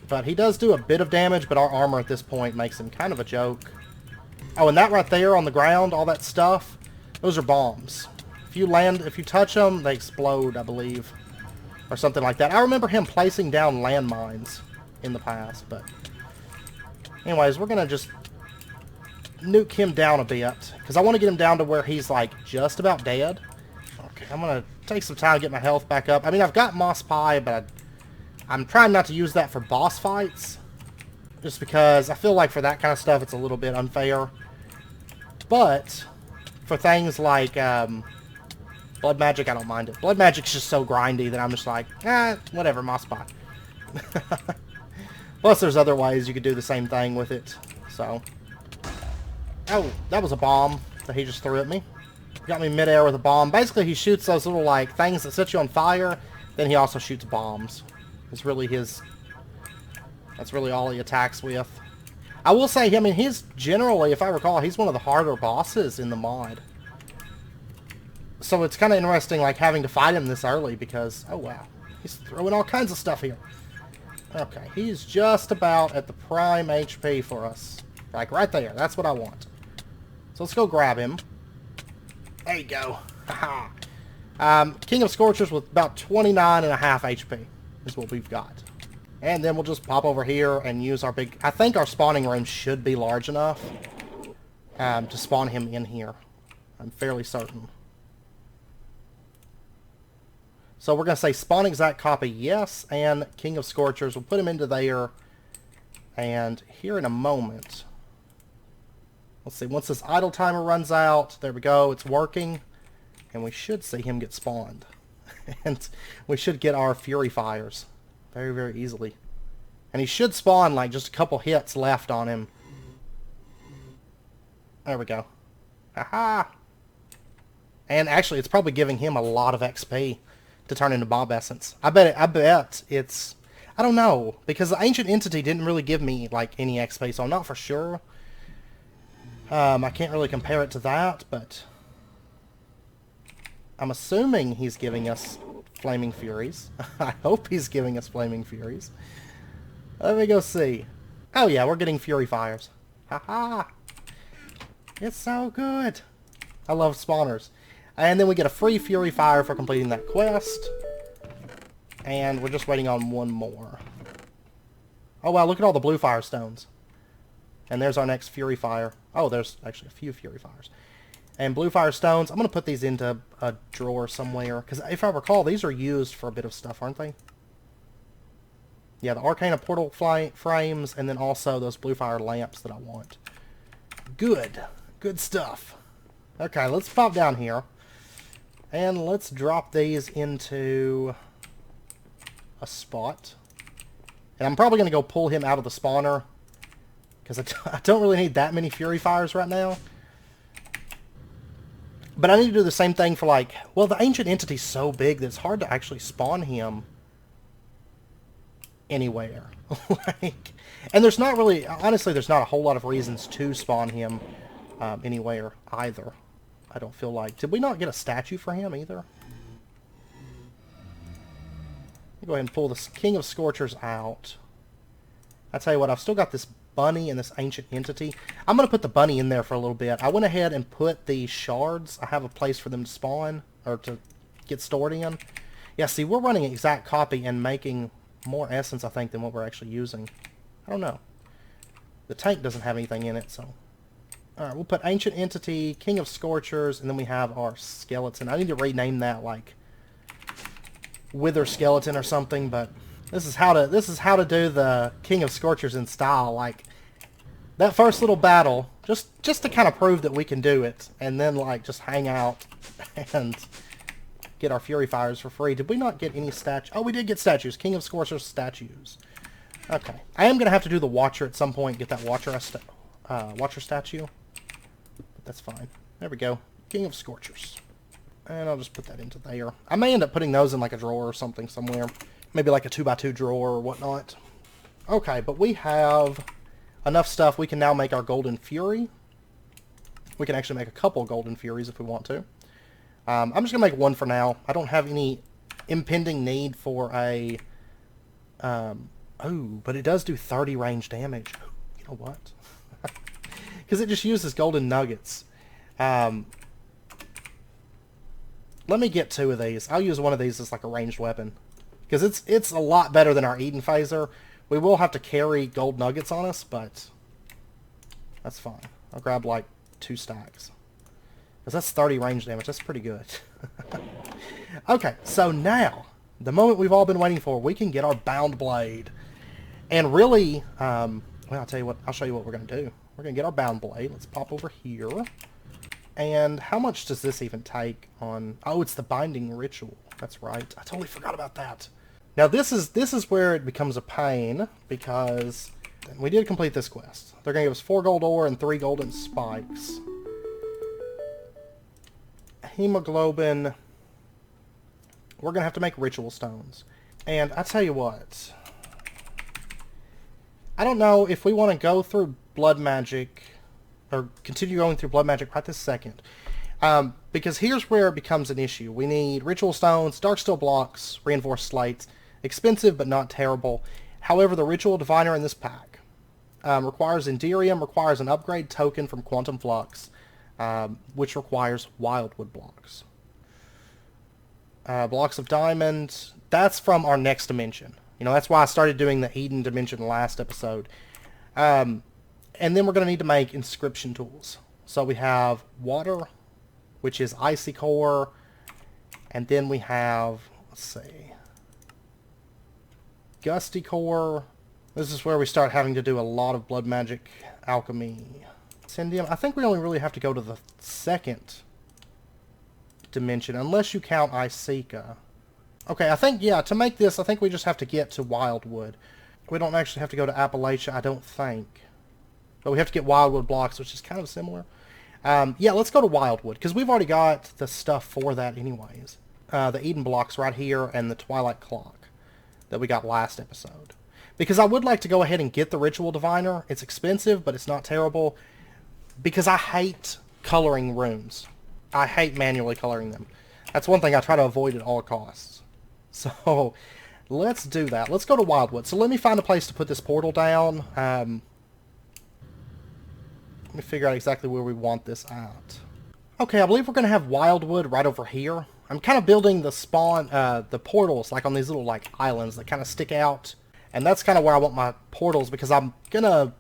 But he does do a bit of damage. But our armor at this point makes him kind of a joke. Oh, and that right there on the ground, all that stuff, those are bombs. If you touch them, they explode, I believe. Or something like that. I remember him placing down landmines in the past, but... Anyways, we're going to just nuke him down a bit. Because I want to get him down to where he's, like, just about dead. Okay, I'm going to take some time to get my health back up. I mean, I've got Moss Pie, but I'm trying not to use that for boss fights. Just because I feel like for that kind of stuff, it's a little bit unfair. But for things like Blood Magic, I don't mind it. Blood Magic's just so grindy that I'm just like, whatever, Moss Pie. Plus, there's other ways you could do the same thing with it. So, oh, that was a bomb that he just threw at me. Got me midair with a bomb. Basically, he shoots those little, like, things that set you on fire. Then he also shoots bombs. It's really his... That's really all he attacks with. I will say, I mean, he's generally, if I recall, he's one of the harder bosses in the mod. So it's kind of interesting, like, having to fight him this early because, oh wow, he's throwing all kinds of stuff here. Okay, he's just about at the prime HP for us. Like, right there. That's what I want. So let's go grab him. There you go. Haha. King of Scorchers with about 29.5 HP is what we've got. And then we'll just pop over here and use our big... I think our spawning room should be large enough to spawn him in here. I'm fairly certain. So we're going to say spawn exact copy, yes, and King of Scorchers. We'll put him into there. And here in a moment, let's see, once this idle timer runs out, there we go, it's working. And we should see him get spawned. And we should get our Fury Fires very, very easily. And he should spawn like just a couple hits left on him. There we go. Haha! And actually, it's probably giving him a lot of XP to turn into Mob Essence. I bet it's... I don't know, because the Ancient Entity didn't really give me like any XP, so I'm not for sure. I can't really compare it to that, but... I'm assuming he's giving us Flaming Furies. I hope he's giving us Flaming Furies. Let me go see. Oh yeah, we're getting Fury Fires. Haha! It's so good! I love spawners. And then we get a free Fury Fire for completing that quest. And we're just waiting on one more. Oh wow, look at all the blue fire stones. And there's our next Fury Fire. Oh, there's actually a few Fury Fires. And blue fire stones, I'm going to put these into a drawer somewhere. Because if I recall, these are used for a bit of stuff, aren't they? Yeah, the Arcana Portal frames, and then also those blue fire lamps that I want. Good. Good stuff. Okay, let's pop down here. And let's drop these into a spot. And I'm probably going to go pull him out of the spawner. Because I don't really need that many Fury Fires right now. But I need to do the same thing for like... Well, the Ancient Entity's so big that it's hard to actually spawn him anywhere. And there's not really... Honestly, there's not a whole lot of reasons to spawn him anywhere either. I don't feel like... Did we not get a statue for him either? Let me go ahead and pull the King of Scorchers out. I tell you what, I've still got this bunny and this Ancient Entity. I'm going to put the bunny in there for a little bit. I went ahead and put the shards. I have a place for them to spawn, or to get stored in. Yeah, see, we're running exact copy and making more essence, I think, than what we're actually using. I don't know. The tank doesn't have anything in it, so... Alright, we'll put Ancient Entity, King of Scorchers, and then we have our skeleton. I need to rename that, like, Wither Skeleton or something, but... This is how to do the King of Scorchers in style. Like that first little battle, just to kind of prove that we can do it, and then like just hang out and get our Fury Fires for free. Did we not get any statues? Oh, we did get statues. King of Scorchers statues. Okay, I am gonna have to do the Watcher at some point. Get that Watcher statue. But that's fine. There we go. King of Scorchers. And I'll just put that into there. I may end up putting those in like a drawer or something somewhere. Maybe like a 2x2 drawer or whatnot. Okay, but we have enough stuff. We can now make our Golden Fury. We can actually make a couple Golden Furies if we want to. I'm just going to make one for now. I don't have any impending need for a... oh, but it does do 30 range damage. You know what? Because it just uses golden nuggets. Let me get 2 of these. I'll use one of these as like a ranged weapon. Because it's a lot better than our Eden Phaser. We will have to carry gold nuggets on us, but that's fine. I'll grab like 2 stacks. Because that's 30 range damage. That's pretty good. Okay, so now, the moment we've all been waiting for, we can get our Bound Blade. And really, well, I'll tell you what, I'll show you what we're going to do. We're going to get our Bound Blade. Let's pop over here. And how much does this even take on... Oh, it's the Binding Ritual. That's right. I totally forgot about that. Now this is where it becomes a pain, because we did complete this quest. They're going to give us 4 gold ore and 3 golden spikes. Hemoglobin. We're going to have to make ritual stones. And I tell you what. I don't know if we want to go through blood magic, or continue going through blood magic right this second. Because here's where it becomes an issue. We need ritual stones, dark steel blocks, reinforced slates. Expensive, but not terrible. However, the ritual diviner in this pack requires Enderium, requires an upgrade token from Quantum Flux, which requires wildwood blocks. Blocks of diamond, that's from our next dimension. You know, that's why I started doing the Eden dimension last episode. And then we're going to need to make inscription tools. So we have water, which is icy core, and then we have... Let's see. Gusty Core. This is where we start having to do a lot of blood magic alchemy. Incendium. I think we only really have to go to the second dimension, unless you count Icica. Okay, I think, yeah, to make this, I think we just have to get to Wildwood. We don't actually have to go to Appalachia, I don't think. But we have to get Wildwood blocks, which is kind of similar. Yeah, let's go to Wildwood, because we've already got the stuff for that anyways. The Eden blocks right here, and the Twilight Clock that we got last episode. Because I would like to go ahead and get the Ritual Diviner. It's expensive, but it's not terrible. Because I hate coloring runes. I hate manually coloring them. That's one thing I try to avoid at all costs. So, let's do that. Let's go to Wildwood. So let me find a place to put this portal down. Let me figure out exactly where we want this at. Okay, I believe we're going to have Wildwood right over here. I'm kind of building the spawn, the portals, like on these little like islands that kind of stick out. And that's kind of where I want my portals, because I'm going to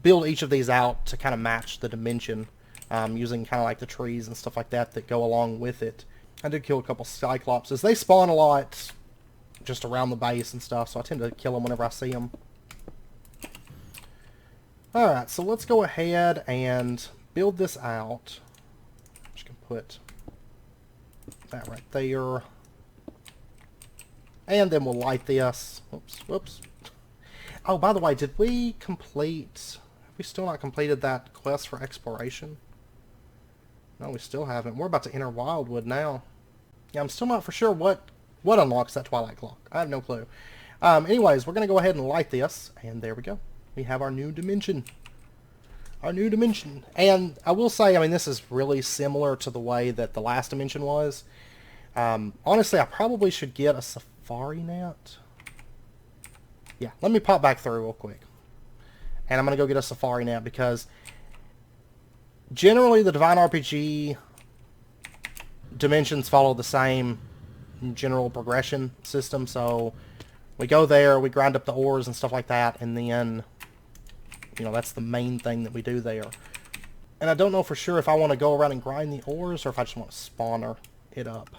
build each of these out to kind of match the dimension, using kind of like the trees and stuff like that that go along with it. I did kill a couple Cyclopses. They spawn a lot just around the base and stuff, so I tend to kill them whenever I see them. Alright, so let's go ahead and build this out. Just can put that right there. And then we'll light this. Whoops, whoops. Oh, by the way, did we complete... Have we still not completed that quest for exploration? No, we still haven't. We're about to enter Wildwood now. Yeah, I'm still not for sure what unlocks that Twilight Clock. I have no clue. Anyways, we're going to go ahead and light this. And there we go. We have our new dimension. Our new dimension. And I will say, I mean, this is really similar to the way that the last dimension was. Honestly, I probably should get a Safari Net. Yeah, let me pop back through real quick. And I'm going to go get a Safari Net because generally the Divine RPG dimensions follow the same general progression system. So we go there, we grind up the ores and stuff like that, and then, you know, that's the main thing that we do there. And I don't know for sure if I want to go around and grind the ores or if I just want to spawner it up.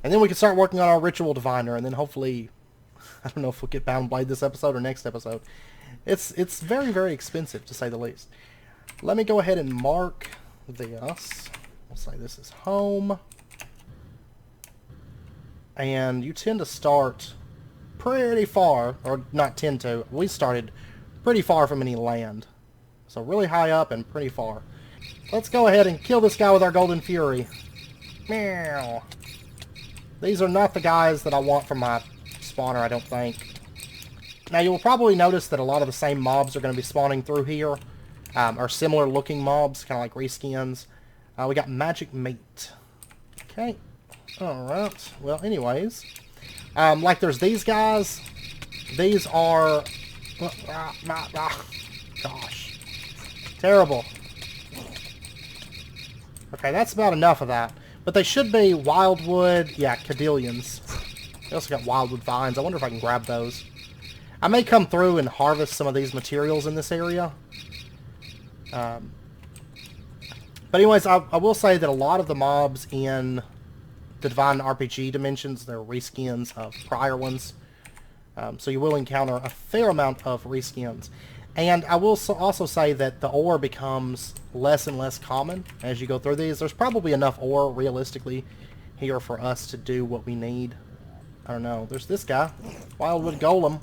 And then we can start working on our Ritual Diviner, and then hopefully, I don't know if we'll get Bound Blade this episode or next episode. It's very, very expensive, to say the least. Let me go ahead and mark this. We'll say this is home. And you tend to start pretty far, or not tend to, we started pretty far from any land. So really high up and pretty far. Let's go ahead and kill this guy with our Golden Fury. Meow. These are not the guys that I want for my spawner, I don't think. Now you'll probably notice that a lot of the same mobs are going to be spawning through here. Or similar looking mobs, kind of like reskins. We got Magic Meat. Okay. Alright. Well, anyways. Like there's these guys. These are... Gosh. Terrible. Okay, that's about enough of that. But they should be Wildwood, yeah, Cadillions. We also got Wildwood Vines. I wonder if I can grab those. I may come through and harvest some of these materials in this area. But anyways, I will say that a lot of the mobs in the Divine RPG dimensions, they're reskins of prior ones. So you will encounter a fair amount of reskins. And I will also say that the ore becomes less and less common as you go through these. There's probably enough ore, realistically, here for us to do what we need. I don't know. There's this guy. Wildwood Golem.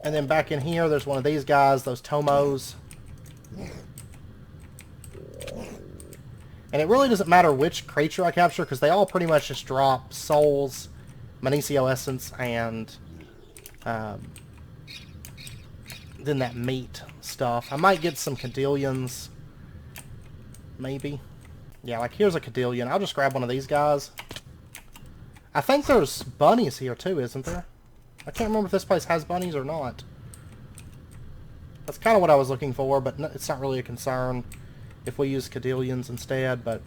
And then back in here, there's one of these guys, those Tomos. And it really doesn't matter which creature I capture, because they all pretty much just drop souls, Magnesio Essence, and... then that meat stuff. I might get some Cadillions. Maybe. Yeah, like here's a Cadillion. I'll just grab one of these guys. I think there's bunnies here too, isn't there? I can't remember if this place has bunnies or not. That's kind of what I was looking for, but no, it's not really a concern if we use Cadillions instead, but...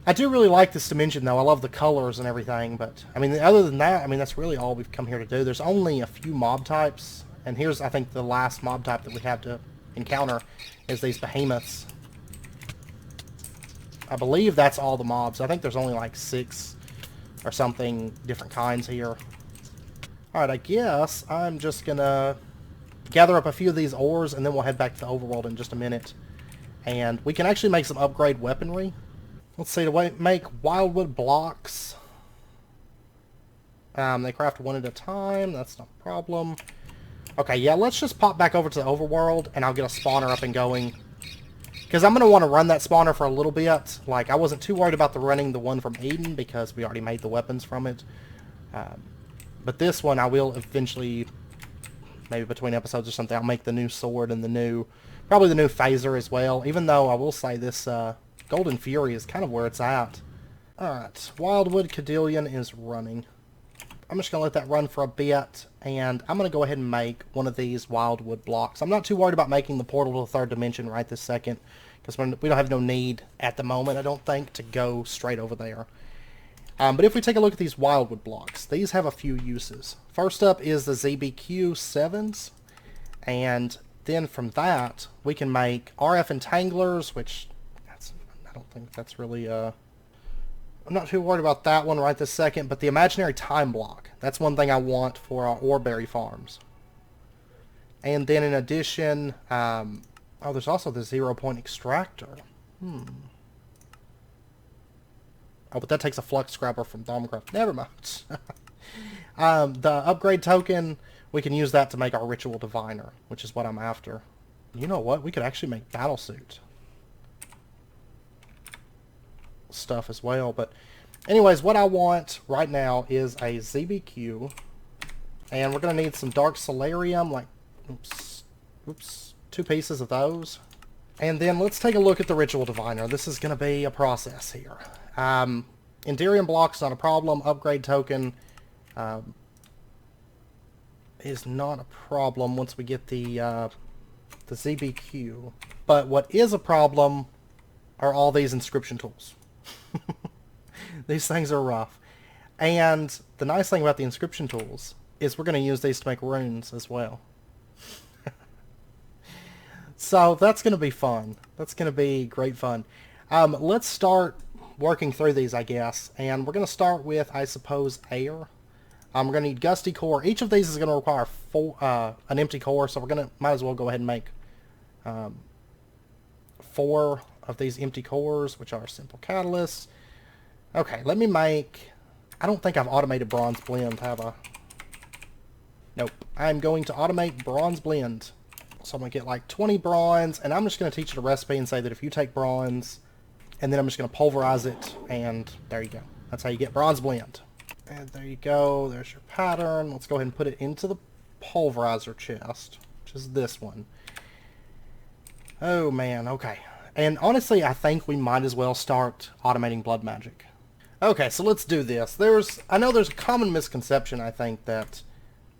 I do really like this dimension, though. I love the colors and everything, but, I mean, other than that, I mean, that's really all we've come here to do. There's only a few mob types, and here's, I think, the last mob type that we have to encounter is these Behemoths. I believe that's all the mobs. I think there's only like 6 or something different kinds here. Alright, I guess I'm just gonna gather up a few of these ores, and then we'll head back to the overworld in just a minute. And we can actually make some upgrade weaponry. Let's see, to make wildwood blocks. They craft one at a time. That's not a problem. Okay, yeah, let's just pop back over to the overworld, and I'll get a spawner up and going. Because I'm going to want to run that spawner for a little bit. Like, I wasn't too worried about running the one from Eden, because we already made the weapons from it. But this one, I will eventually, maybe between episodes or something, I'll make the new sword and probably the new phaser as well. Even though I will say this Golden Fury is kind of where it's at. Alright, Wildwood Cadillion is running. I'm just going to let that run for a bit, and I'm going to go ahead and make one of these wildwood blocks. I'm not too worried about making the portal to the third dimension right this second, because we don't have no need at the moment, I don't think, to go straight over there. But if we take a look at these wildwood blocks, these have a few uses. First up is the ZBQ 7s, and then from that, we can make RF entanglers, which I don't think that's really... I'm not too worried about that one right this second, but the imaginary time block. That's one thing I want for our oreberry farms. And then in addition, oh, there's also the 0-point extractor. Oh, but that takes a flux scrapper from Thaumcraft. Never mind. The upgrade token, we can use that to make our ritual diviner, which is what I'm after. You know what? We could actually make battlesuit stuff as well. But anyways, what I want right now is a ZBQ, and we're going to need some dark solarium, like oops, 2 pieces of those. And then let's take a look at the ritual diviner. This is going to be a process here. Enderium block's not a problem. Upgrade token is not a problem once we get the ZBQ. But what is a problem are all these inscription tools. These things are rough. And the nice thing about the inscription tools is we're going to use these to make runes as well. So that's going to be fun. That's going to be great fun. Let's start working through these, I guess. And we're going to start with, I suppose, air. We're going to need gusty core. Each of these is going to require an empty core, so might as well go ahead and make 4 of these empty cores, which are simple catalysts. Okay, let me make... I don't think I've automated bronze blend, have I? Nope. I'm going to automate bronze blend. So I'm going to get like 20 bronze, and I'm just going to teach you the recipe and say that if you take bronze, and then I'm just going to pulverize it, and there you go. That's how you get bronze blend. And there you go. There's your pattern. Let's go ahead and put it into the pulverizer chest, which is this one. Oh man, okay. And honestly, I think we might as well start automating blood magic. Okay, so let's do this. I know there's a common misconception, I think, that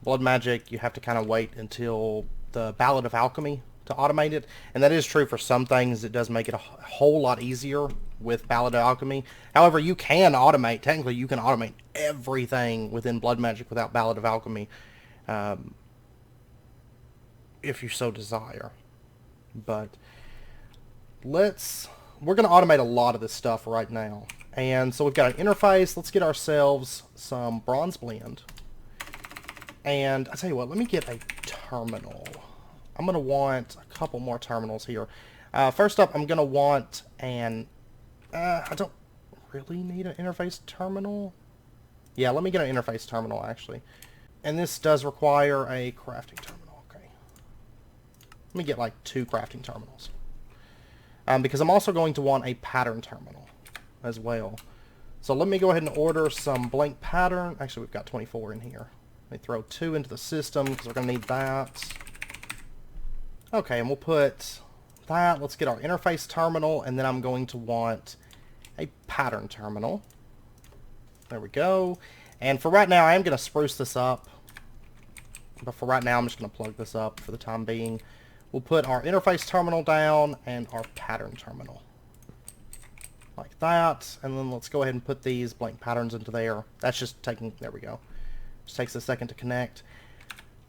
blood magic, you have to kind of wait until the Ballad of Alchemy to automate it. And that is true for some things. It does make it a whole lot easier with Ballad of Alchemy. However, you can automate, technically you can automate everything within blood magic without Ballad of Alchemy, if you so desire. But we're going to automate a lot of this stuff right now. And so we've got an interface. Let's get ourselves some bronze blend. And I tell you what, let me get a terminal. I'm going to want a couple more terminals here. First up, I'm going to want I don't really need an interface terminal. Yeah, let me get an interface terminal, actually. And this does require a crafting terminal. Okay. Let me get like 2 crafting terminals. Because I'm also going to want a pattern terminal as well. So let me go ahead and order some blank pattern. Actually, we've got 24 in here. Let me throw 2 into the system because we're going to need that. Okay, and we'll put that. Let's get our interface terminal, and then I'm going to want a pattern terminal. There we go. And for right now, I am going to spruce this up. But for right now, I'm just going to plug this up for the time being. We'll put our interface terminal down and our pattern terminal. Like that. And then let's go ahead and put these blank patterns into there. That's just taking... There we go. Just takes a second to connect.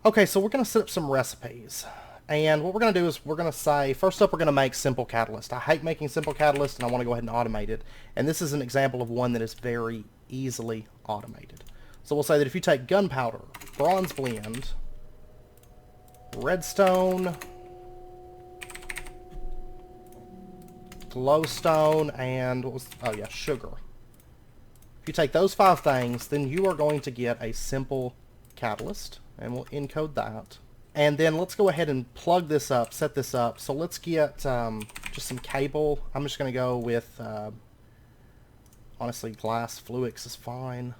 Okay, so we're going to set up some recipes. And what we're going to do is we're going to say, first up, we're going to make simple catalyst. I hate making simple catalyst, and I want to go ahead and automate it. And this is an example of one that is very easily automated. So we'll say that if you take gunpowder, bronze blend, redstone, glowstone, and what was, oh yeah, sugar. If you take those 5 things, then you are going to get a simple catalyst, and we'll encode that. And then let's go ahead and plug this up, set this up. So let's get just some cable. I'm just going to go with, honestly, glass fluix is fine.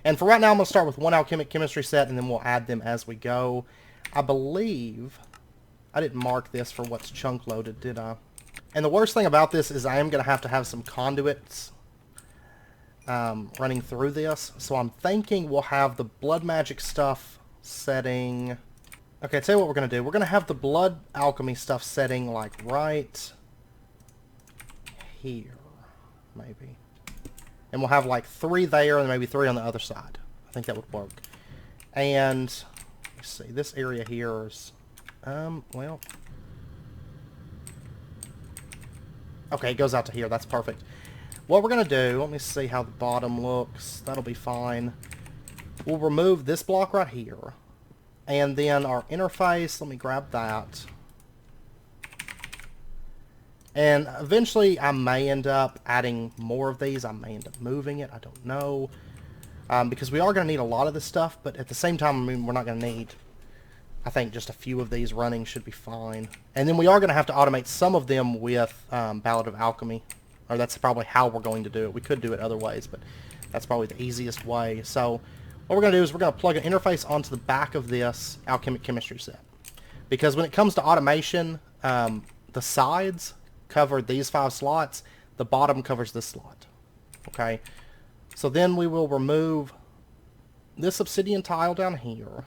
And for right now, I'm going to start with 1 alchemic chemistry set, and then we'll add them as we go. I believe I didn't mark this for what's chunk loaded, did I? And the worst thing about this is I am going to have some conduits running through this. So I'm thinking we'll have the blood magic stuff setting... Okay, tell you what we're going to do. We're going to have the blood alchemy stuff setting, like, right here, maybe. And we'll have, like, 3 there and maybe 3 on the other side. I think that would work. And, let's see, this area here is, well... Okay, it goes out to here. That's perfect. What we're going to do, let me see how the bottom looks. That'll be fine. We'll remove this block right here. And then our interface, let me grab that. And eventually I may end up adding more of these. I may end up moving it. I don't know. Because we are going to need a lot of this stuff. But at the same time, I mean, we're not going to need... I think just a few of these running should be fine. And then we are going to have to automate some of them with Ballad of Alchemy. Or that's probably how we're going to do it. We could do it other ways, but that's probably the easiest way. So what we're going to do is we're going to plug an interface onto the back of this alchemic chemistry set. Because when it comes to automation, the sides cover these 5 slots. The bottom covers this slot. Okay? So then we will remove this obsidian tile down here.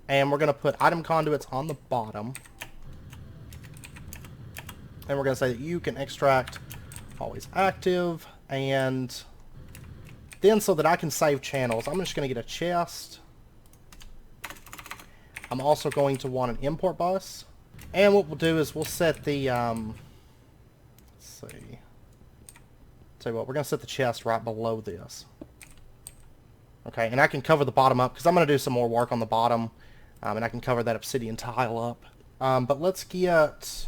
And we're going to put item conduits on the bottom. And we're going to say that you can extract always active. And then so that I can save channels, I'm just going to get a chest. I'm also going to want an import bus. And what we'll do is we'll set the, let's see. Tell you what, we're going to set the chest right below this. Okay, and I can cover the bottom up because I'm going to do some more work on the bottom. And I can cover that obsidian tile up. But let's get...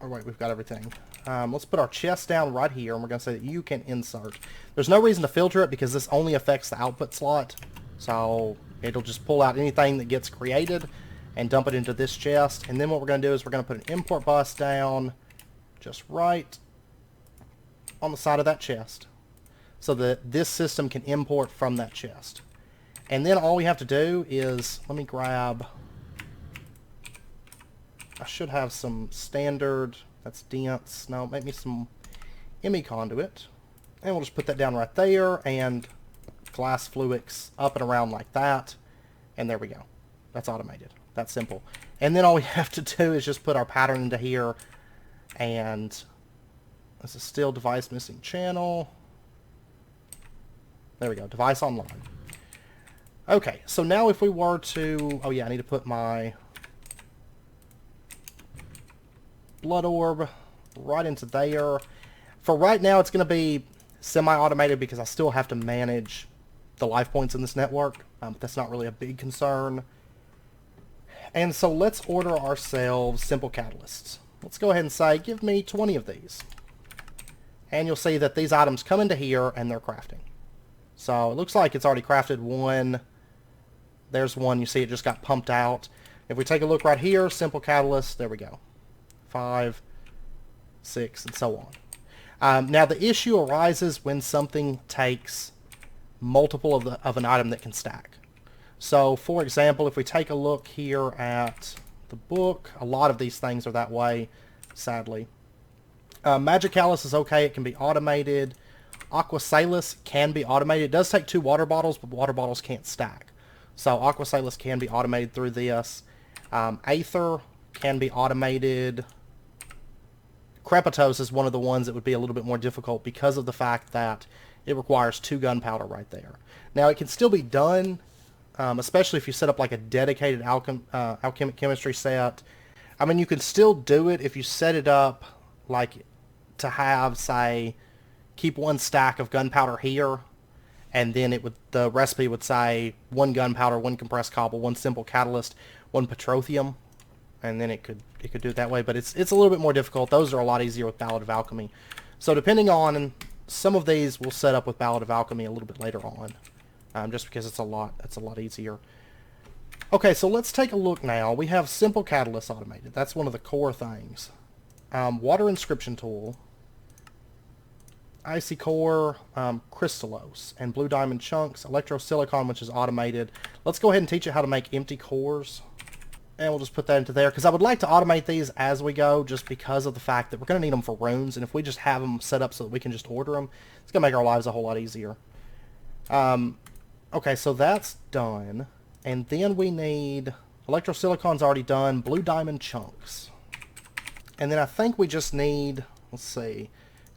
Oh, wait, we've got everything. Let's put our chest down right here, and we're going to say that you can insert. There's no reason to filter it because this only affects the output slot. So it'll just pull out anything that gets created and dump it into this chest. And then what we're going to do is we're going to put an import bus down just right on the side of that chest so that this system can import from that chest. And then all we have to do is, let me grab, I should have some standard, that's dense, no, make me some ME conduit. And we'll just put that down right there, and glass fluix up and around like that. And there we go. That's automated. That's simple. And then all we have to do is just put our pattern into here, and this is still device missing channel. There we go, device online. Okay, so now if we were to... Oh yeah, I need to put my blood orb right into there. For right now, it's going to be semi-automated because I still have to manage the life points in this network. That's not really a big concern. And so let's order ourselves simple catalysts. Let's go ahead and say, give me 20 of these. And you'll see that these items come into here and they're crafting. So it looks like it's already crafted one. There's one. You see it just got pumped out. If we take a look right here, simple catalyst, there we go. 5, 6, and so on. Now the issue arises when something takes multiple of an item that can stack. So for example, if we take a look here at the book, a lot of these things are that way, sadly. Magicalis is okay. It can be automated. Aquasalis can be automated. It does take 2 water bottles, but water bottles can't stack. So Aquasalis can be automated through this. Aether can be automated. Crepitos is one of the ones that would be a little bit more difficult because of the fact that it requires 2 gunpowder right there. Now it can still be done especially if you set up like a dedicated alchemic chemistry set. I mean, you can still do it if you set it up like to have, say, keep one stack of gunpowder here, and then the recipe would say 1 gunpowder, 1 compressed cobble, 1 simple catalyst, 1 petroleum, and then it could do it that way. But it's a little bit more difficult. Those are a lot easier with Ballad of Alchemy. So depending on, some of these we'll set up with Ballad of Alchemy a little bit later on, just because it's a lot easier. Okay, so let's take a look now. We have simple catalyst automated. That's one of the core things. Water inscription tool, icy core, crystallos, and blue diamond chunks, electrosilicon, which is automated. Let's go ahead and teach it how to make empty cores, and we'll just put that into there, because I would like to automate these as we go, just because of the fact that we're going to need them for runes, and if we just have them set up so that we can just order them, it's going to make our lives a whole lot easier. Okay, so that's done. And then we need, electrosilicon's already done, blue diamond chunks. And then I think we just need, let's see,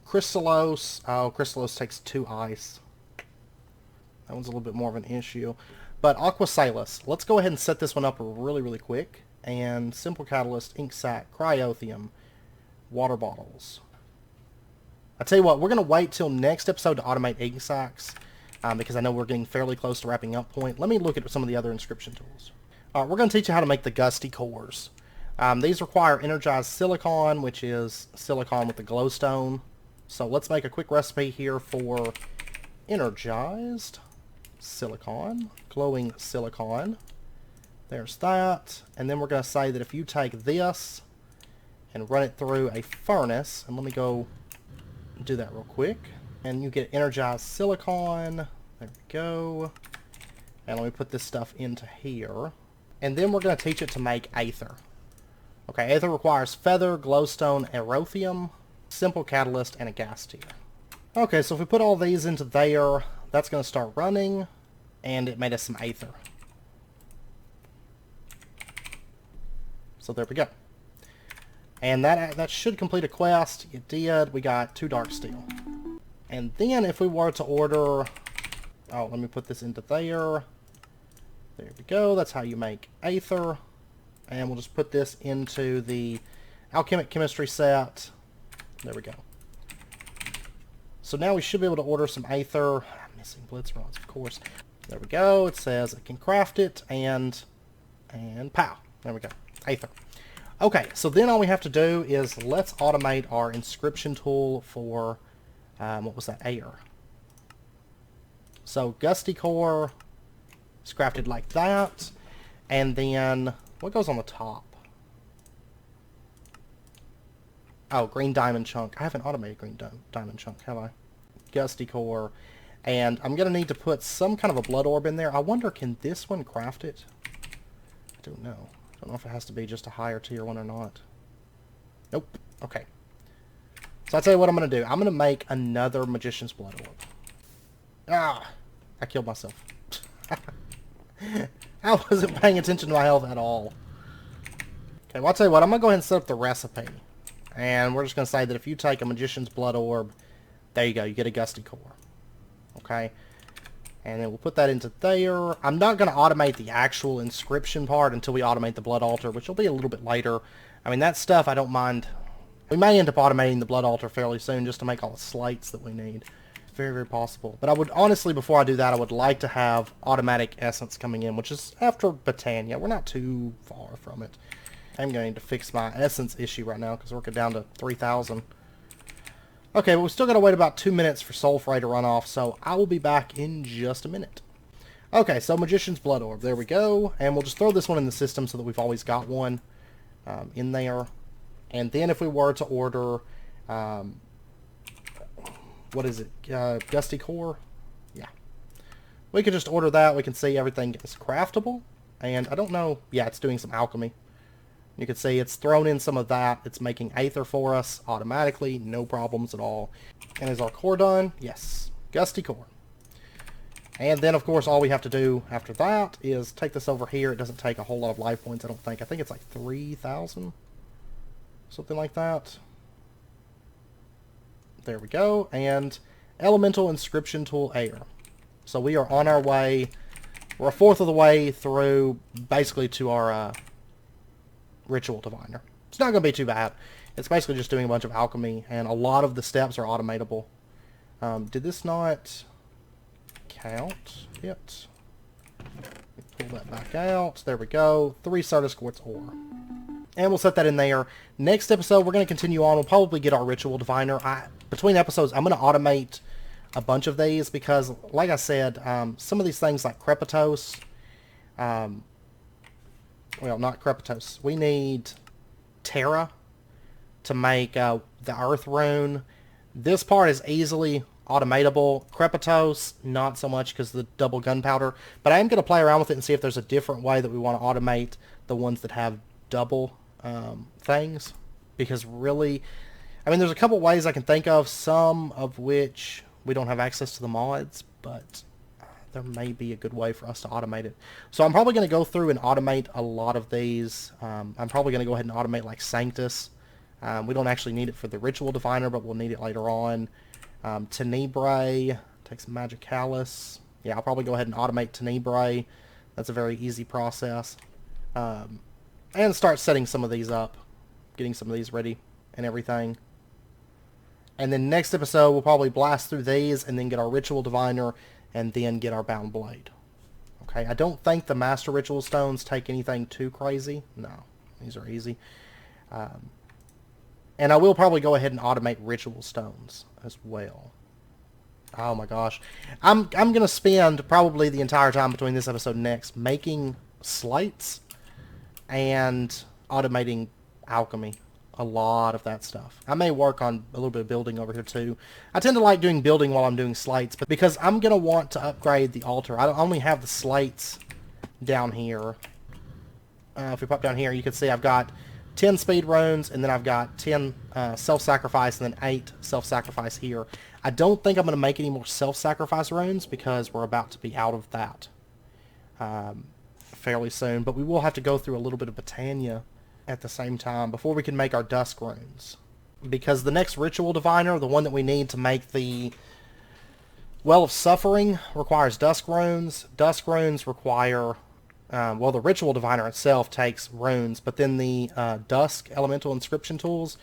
crystallos. Oh, crystallos takes 2 ice. That one's a little bit more of an issue. But aquasalus, let's go ahead and set this one up really, really quick. And simple catalyst, ink sac, cryothium, water bottles. I tell you what, we're going to wait till next episode to automate ink sacs. Because I know we're getting fairly close to wrapping up point. Let me look at some of the other inscription tools. We're going to teach you how to make the gusty cores. These require energized silicon, which is silicon with the glowstone. So let's make a quick recipe here for energized silicon, glowing silicon. There's that. And then we're going to say that if you take this and run it through a furnace, and let me go do that real quick. And you get energized silicon. There we go. And let me put this stuff into here. And then we're going to teach it to make aether. Okay, aether requires feather, glowstone, erothium, simple catalyst, and a gas tier. Okay, so if we put all these into there, that's going to start running. And it made us some aether. So there we go. And that should complete a quest. It did. We got 2 dark steel. And then if we were to order, oh, let me put this into there. There we go. That's how you make aether. And we'll just put this into the alchemic chemistry set. There we go. So now we should be able to order some aether. I'm missing blitz rods, of course. There we go. It says it can craft it, and pow. There we go. Aether. Okay, so then all we have to do is let's automate our inscription tool for what was that? Air. So gusty core is crafted like that, and then what goes on the top? Oh, green diamond chunk. I haven't automated green diamond chunk, have I? Gusty core, and I'm gonna need to put some kind of a blood orb in there. I wonder, can this one craft it? I don't know. I don't know if it has to be just a higher tier one or not. Nope. Okay. So I'll tell you what I'm going to do. I'm going to make another Magician's Blood Orb. Ah! I killed myself. I wasn't paying attention to my health at all. Okay, well I'll tell you what. I'm going to go ahead and set up the recipe. And we're just going to say that if you take a Magician's Blood Orb, there you go. You get a Gusty Core. Okay? And then we'll put that into there. I'm not going to automate the actual inscription part until we automate the Blood Altar, which will be a little bit later. I mean, that stuff I don't mind. We may end up automating the Blood Altar fairly soon just to make all the slates that we need. Very, very possible. But I would, honestly, before I do that, I would like to have automatic essence coming in, which is after Botania. We're not too far from it. I'm going to fix my essence issue right now because we're down to 3,000. Okay, but we still got to wait about 2 minutes for Sulfray to run off, so I will be back in just a minute. Okay, so Magician's Blood Orb. There we go. And we'll just throw this one in the system so that we've always got one in there. And then if we were to order, what is it, Gusty Core? Yeah. We could just order that. We can see everything is craftable. And I don't know, yeah, it's doing some alchemy. You can see it's thrown in some of that. It's making aether for us automatically. No problems at all. And is our core done? Yes. Gusty Core. And then, of course, all we have to do after that is take this over here. It doesn't take a whole lot of life points, I don't think. I think it's like 3,000. Something like that. There we go. And Elemental Inscription Tool Air. So we are on our way We're a fourth of the way through, basically, to our Ritual Diviner. It's not going to be too bad. It's basically just doing a bunch of alchemy, and a lot of the steps are automatable. Did this not count yet? Pull that back out. There we go. 3 Sardis Quartz ore. And we'll set that in there. Next episode, we're going to continue on. We'll probably get our Ritual Diviner. Between episodes, I'm going to automate a bunch of these because, like I said, some of these things like Crepitos, well, not Crepitos. We need Terra to make the Earth Rune. This part is easily automatable. Crepitos, not so much because of the double gunpowder. But I am going to play around with it and see if there's a different way that we want to automate the ones that have double things. Because really, I mean, there's a couple ways I can think of, some of which we don't have access to the mods, but there may be a good way for us to automate it. So I'm probably going to go through and automate a lot of these. I'm probably going to go ahead and automate like Sanctus. We don't actually need it for the Ritual Diviner, but we'll need it later on. Tenebrae, takes Magicalis. Yeah, I'll probably go ahead and automate Tenebrae. That's a very easy process. And start setting some of these up, getting some of these ready and everything. And then next episode, we'll probably blast through these and then get our Ritual Diviner and then get our Bound Blade. Okay, I don't think the Master Ritual Stones take anything too crazy. No, these are easy. And I will probably go ahead and automate Ritual Stones as well. Oh my gosh. I'm going to spend probably the entire time between this episode and next making slates and automating alchemy. A lot of that stuff. I may work on a little bit of building over here too. I tend to like doing building while I'm doing slates, but because I'm going to want to upgrade the altar. I only have the slates down here. If we pop down here, you can see I've got 10 speed runes, and then I've got 10 self-sacrifice, and then 8 self-sacrifice here. I don't think I'm going to make any more self-sacrifice runes because we're about to be out of that fairly soon. But we will have to go through a little bit of Britannia at the same time before we can make our dusk runes. Because the next Ritual Diviner, the one that we need to make the Well of Suffering, requires dusk runes. Dusk runes require... well, the Ritual Diviner itself takes runes, but then the Dusk Elemental Inscription tools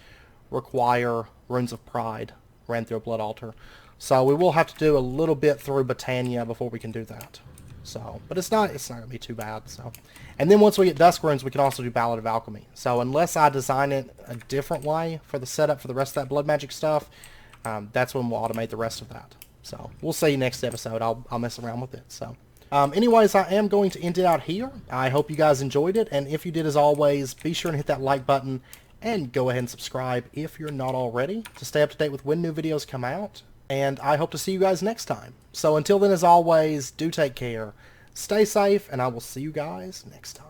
require Runes of Pride ran through a Blood Altar. So we will have to do a little bit through Britannia before we can do that. So, but it's not going to be too bad. So, and then once we get Dusk runes, we can also do Ballad of Alchemy. So unless I design it a different way for the setup for the rest of that blood magic stuff, that's when we'll automate the rest of that. So we'll see next episode. I'll mess around with it. So. Anyways, I am going to end it out here. I hope you guys enjoyed it, and if you did, as always, be sure and hit that like button, and go ahead and subscribe if you're not already, to stay up to date with when new videos come out, and I hope to see you guys next time. So until then, as always, do take care, stay safe, and I will see you guys next time.